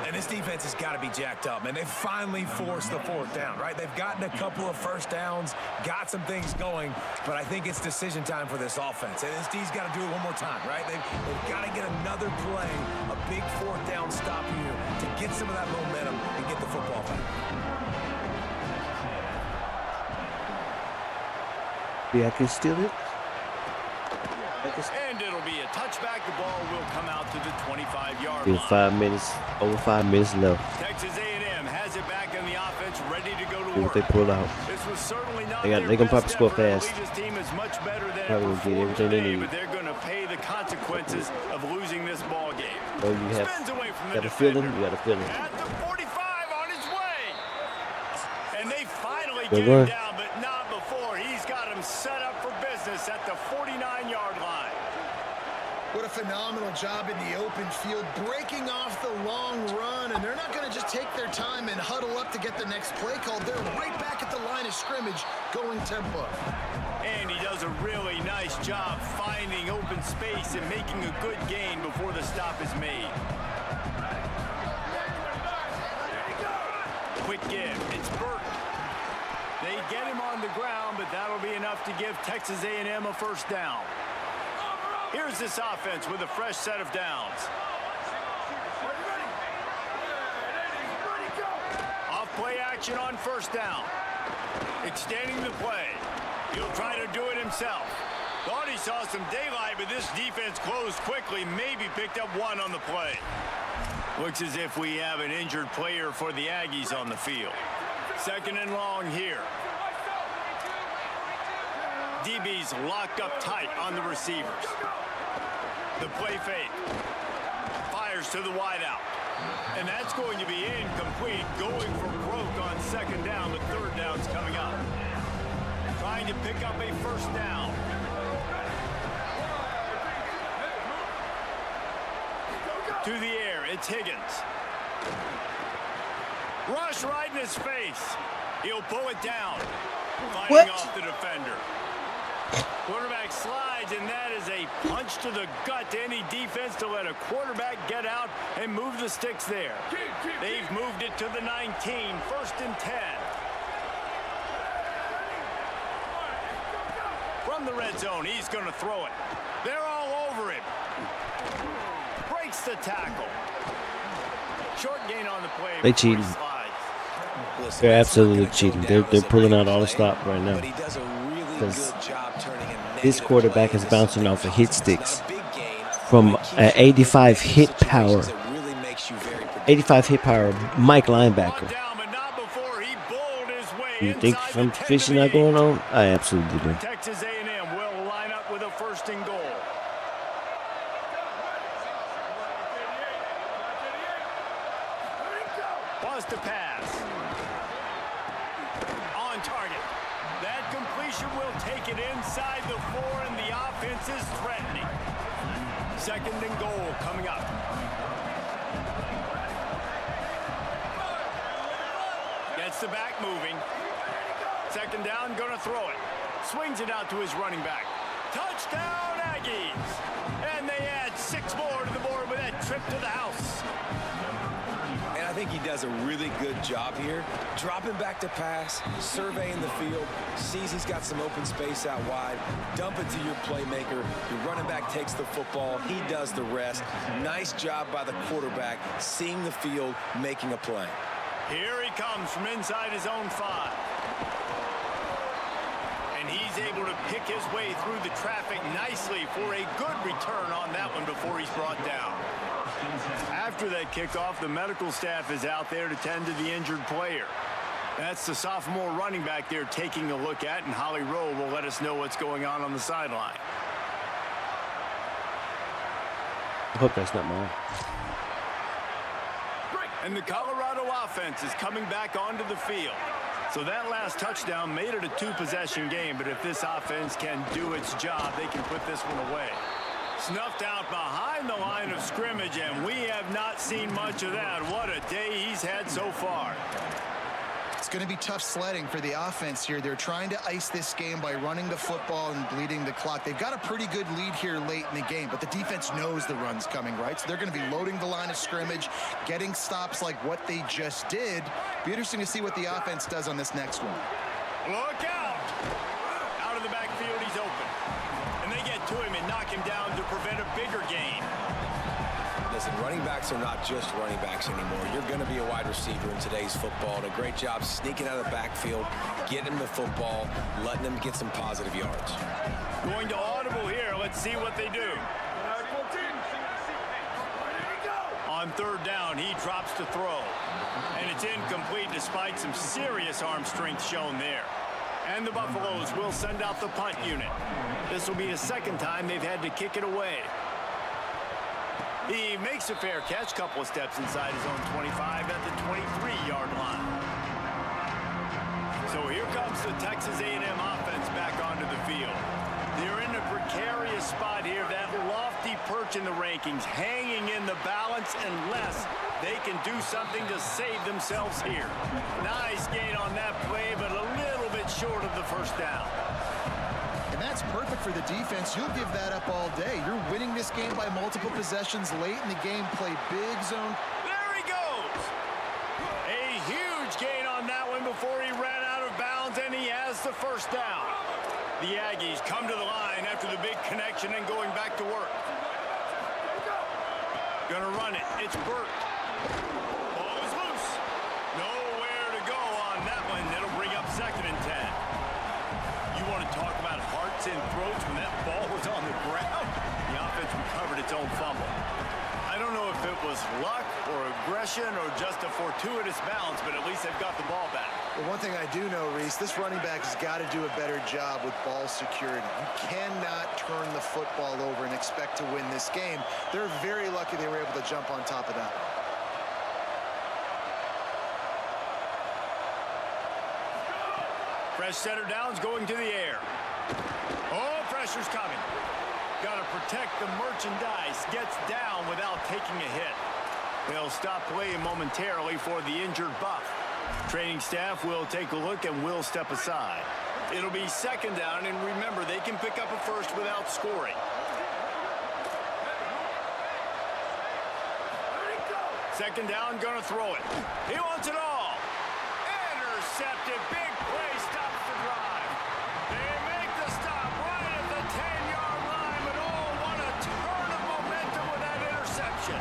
And this defense has got to be jacked up, man. They finally forced the 4th down, right? They've gotten a couple of 1st downs, got some things going, but I think it's decision time for this offense. And this D's got to do it one more time, right? They've got to get another play, a big 4th down stop here to get some of that momentum and get the football back. Yeah, I can steal it. And it'll be a touchback. The ball will come out to the 25-yard line. 5 minutes, over 5 minutes left. Texas A&M has it back in the offense, ready to go to See work. what they pull out. This was certainly not They can probably score fast. This team is much better than Probably ever gonna get before everything they today, need. but they're going to pay the consequences of losing this ball game. Oh, you have Spins away from the got a feeling. defender. You got a feeling. At the 45 on his way. And they finally Good get him run. down, but not before. He's got him set up for business at the 49-yard line. What a phenomenal job in the open field, breaking off the long run, and they're not going to just take their time and huddle up to get the next play called. They're right back at the line of scrimmage, going tempo. And he does a really nice job finding open space and making a good gain before the stop is made. Quick give, it's Burke. They get him on the ground, but that'll be enough to give Texas A&M a 1st down. Here's this offense with a fresh set of downs. Off play action on 1st down. Extending the play. He'll try to do it himself. Thought he saw some daylight, but this defense closed quickly. Maybe picked up 1 on the play. Looks as if we have an injured player for the Aggies on the field. 2nd and long here. DB's locked up tight on the receivers. The play fake. Fires to the wideout. And that's going to be incomplete. Going for broke on 2nd down, but 3rd down's coming up. Trying to pick up a 1st down. To the air, it's Higgins. Rush right in his face. He'll pull it down. Fighting off the defender. Quarterback slides, and that is a punch to the gut to any defense to let a quarterback get out and move the sticks there. They've moved it to the 19, 1st and 10. From the red zone, he's going to throw it. They're all over him. Breaks the tackle. Short gain on the play. They cheating. Listen, They're that's not absolutely gonna go cheating. down They're as a pulling great out all the play, stop right now. but he does a really Because good job turning a this negative quarterback play is into bouncing something off of hit positive. It's sticks not a big gain, from but it keeps an you 85 in hit situations power. that really makes you very predictable. 85 hit power Mike linebacker. Down, but not before he bowled his way You think inside some the 10 fishing to not the 8. going on? I absolutely do. Texas A&M will line up with a 1st and goal. Was to pass. On target. That completion will take it inside the 4, and the offense is threatening. 2nd and goal coming up. Gets the back moving. 2nd down, gonna throw it. Swings it out to his running back. Touchdown, Aggies! And they add 6 more to the board with that trip to the house. And I think he does a really good job here. Dropping back to pass, surveying the field, sees he's got some open space out wide, dump it to your playmaker. Your running back takes the football. He does the rest. Nice job by the quarterback, seeing the field, making a play. Here he comes from inside his own 5. And he's able to pick his way through the traffic nicely for a good return on that one before he's brought down. After that kickoff, the medical staff is out there to tend to the injured player. That's the sophomore running back there taking a look at, and Holly Rowe will let us know what's going on the sideline. I hope that's not mine. And the Colorado offense is coming back onto the field. So that last touchdown made it a 2-possession game, but if this offense can do its job, they can put this one away. Snuffed out behind the line of scrimmage, and we have not seen much of that. What a day he's had so far. It's going to be tough sledding for the offense here. They're trying to ice this game by running the football and bleeding the clock. They've got a pretty good lead here late in the game, but the defense knows the run's coming, right? So they're going to be loading the line of scrimmage, getting stops like what they just did. Be interesting to see what the offense does on this next one. Look out! Out of the backfield, he's open. And they get to him and knock him down to prevent a bigger gain. Listen, running backs are not just running backs anymore. You're going to be a wide receiver in today's football, and a great job sneaking out of the backfield, getting the football, letting them get some positive yards. Going to audible here. Let's see what they do. On 3rd down, he drops to throw. And it's incomplete despite some serious arm strength shown there. And the Buffaloes will send out the punt unit. This will be the 2nd time they've had to kick it away. He makes a fair catch, couple of steps inside his own 25 at the 23-yard line. So here comes the Texas A&M offense back onto the field. They're in a precarious spot here, that lofty perch in the rankings, hanging in the balance unless they can do something to save themselves here. Nice gain on that play, but a little bit short of the 1st down. And that's perfect for the defense. You'll give that up all day. You're winning this game by multiple possessions late in the game. Play big zone. There he goes. A huge gain on that one before he ran out of bounds, and he has the 1st down. The Aggies come to the line after the big connection and going back to work. Gonna run it. It's Burt. Ball is loose. Nowhere to go on that one. It'll bring up 2nd and 10. You want to talk about hearts and throats when that ball was on the ground? The offense recovered its own fumble. I don't know if it was luck or aggression or just a fortuitous bounce, but at least they've got the ball back. Well, one thing I do know, Reese, this running back has got to do a better job with ball security. You cannot turn the football over and expect to win this game. They're very lucky they were able to jump on top of that. Fresh center downs going to the air. Oh, pressure's coming. Got to protect the merchandise. Gets down without taking a hit. They'll stop playing momentarily for the injured Buff. Training staff will take a look and will step aside. It'll be 2nd down, and remember, they can pick up a 1st without scoring. Second down, gonna throw it. He wants it all. Intercepted, big play, stops the drive. They make the stop right at the 10-yard line, but oh, what a turn of momentum with that interception.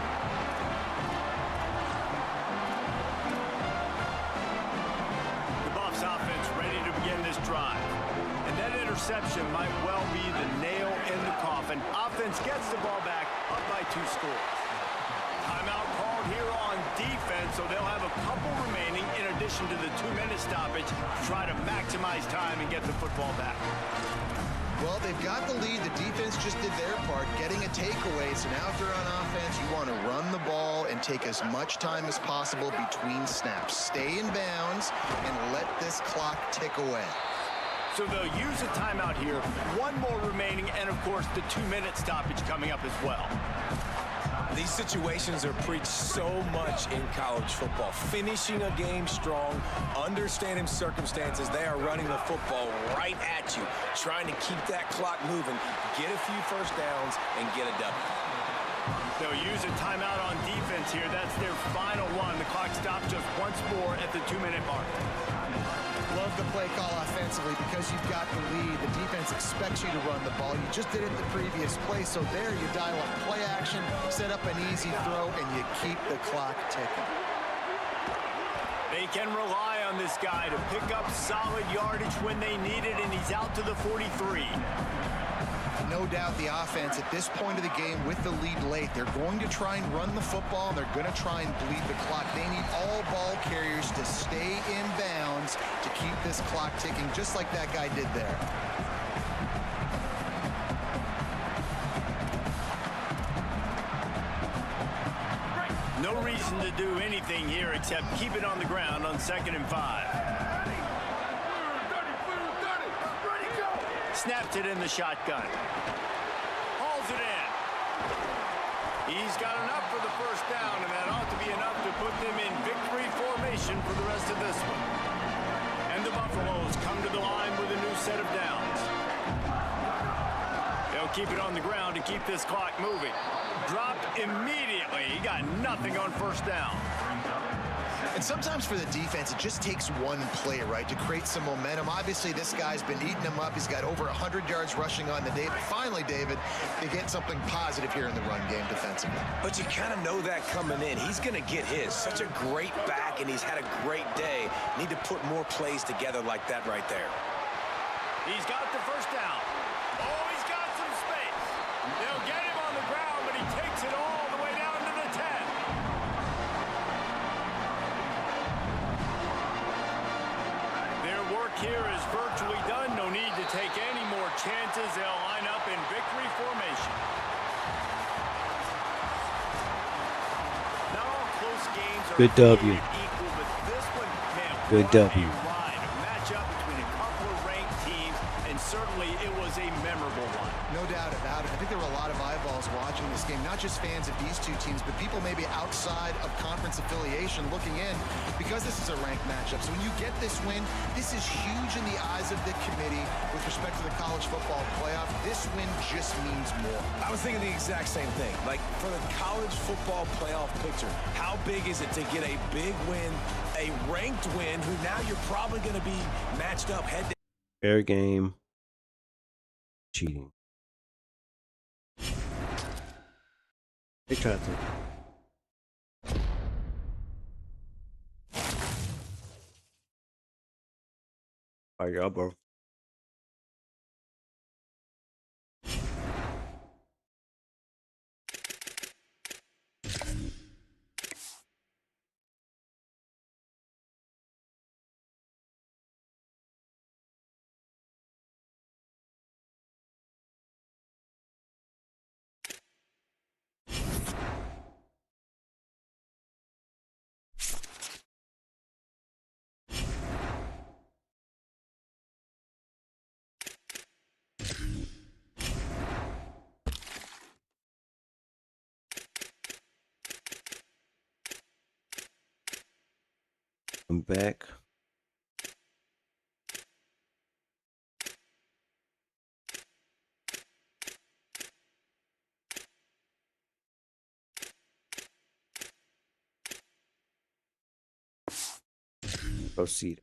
The Buffs offense ready to begin this drive. And that interception might well be the nail in the coffin. Offense gets the ball back, up by 2 scores. Timeout called here on defense, so they'll have a couple remaining in addition to the 2-minute stoppage to try to maximize time and get the football back. Well, they've got the lead. The defense just did their part, getting a takeaway. So now if they're on offense, you want to run the ball and take as much time as possible between snaps. Stay in bounds and let this clock tick away. So they'll use a timeout here. One more remaining, and of course the 2-minute stoppage coming up as well. These situations are preached so much in college football. Finishing a game strong, understanding circumstances. They are running the football right at you, trying to keep that clock moving, get a few first downs, and get a W. They'll use a timeout on defense here. That's their final one. The clock stops just once more at the 2-minute mark. Love the play call offensively because you've got the lead. The defense expects you to run the ball. You just did it the previous play, so there you dial up play action, set up an easy throw, and you keep the clock ticking. They can rely on this guy to pick up solid yardage when they need it, and he's out to the 43. No doubt the offense at this point of the game with the lead late, they're going to try and run the football, and they're going to try and bleed the clock. They need all ball carriers to stay in bounds to keep this clock ticking, just like that guy did there. No reason to do anything here except keep it on the ground on 2nd and 5. Snaps it in the shotgun. Hauls it in. He's got enough for the first down, and that ought to be enough to put them in victory formation for the rest of this one. And the Buffaloes come to the line with a new set of downs. They'll keep it on the ground to keep this clock moving. Dropped immediately. He got nothing on first down. And sometimes for the defense, it just takes one play, right, to create some momentum. Obviously, this guy's been eating him up. He's got over 100 yards rushing on the day. But finally, David, they get something positive here in the run game defensively. But you kind of know that coming in. He's going to get his. Such a great back, and he's had a great day. Need to put more plays together like that right there. He's got the first down. Oh, he's got some space. They'll get him on the ground, but he takes it all the way down to the 10. Their work here is virtually done. No need to take any more chances. They'll line up in victory formation. Not all close games are Good W. equal, but this one, man, Good what W. a ride. A matchup between a couple of ranked teams, and certainly it was a memorable one. No doubt about it. I think there were a lot of eyeballs watching this game, not just fans of these two teams, but people maybe outside of conference affiliation looking in because this is a ranked matchup. So when you get this win, this is huge in the eyes of the committee with respect to the college football playoff. This win just means more. I was thinking the exact same thing. Like, for the college football playoff picture, how big is it to get a big win, a ranked win, who now you're probably going to be matched up head to Fair game. Cheating. They tried to. All right, y'all, bro. I'm back. Proceed.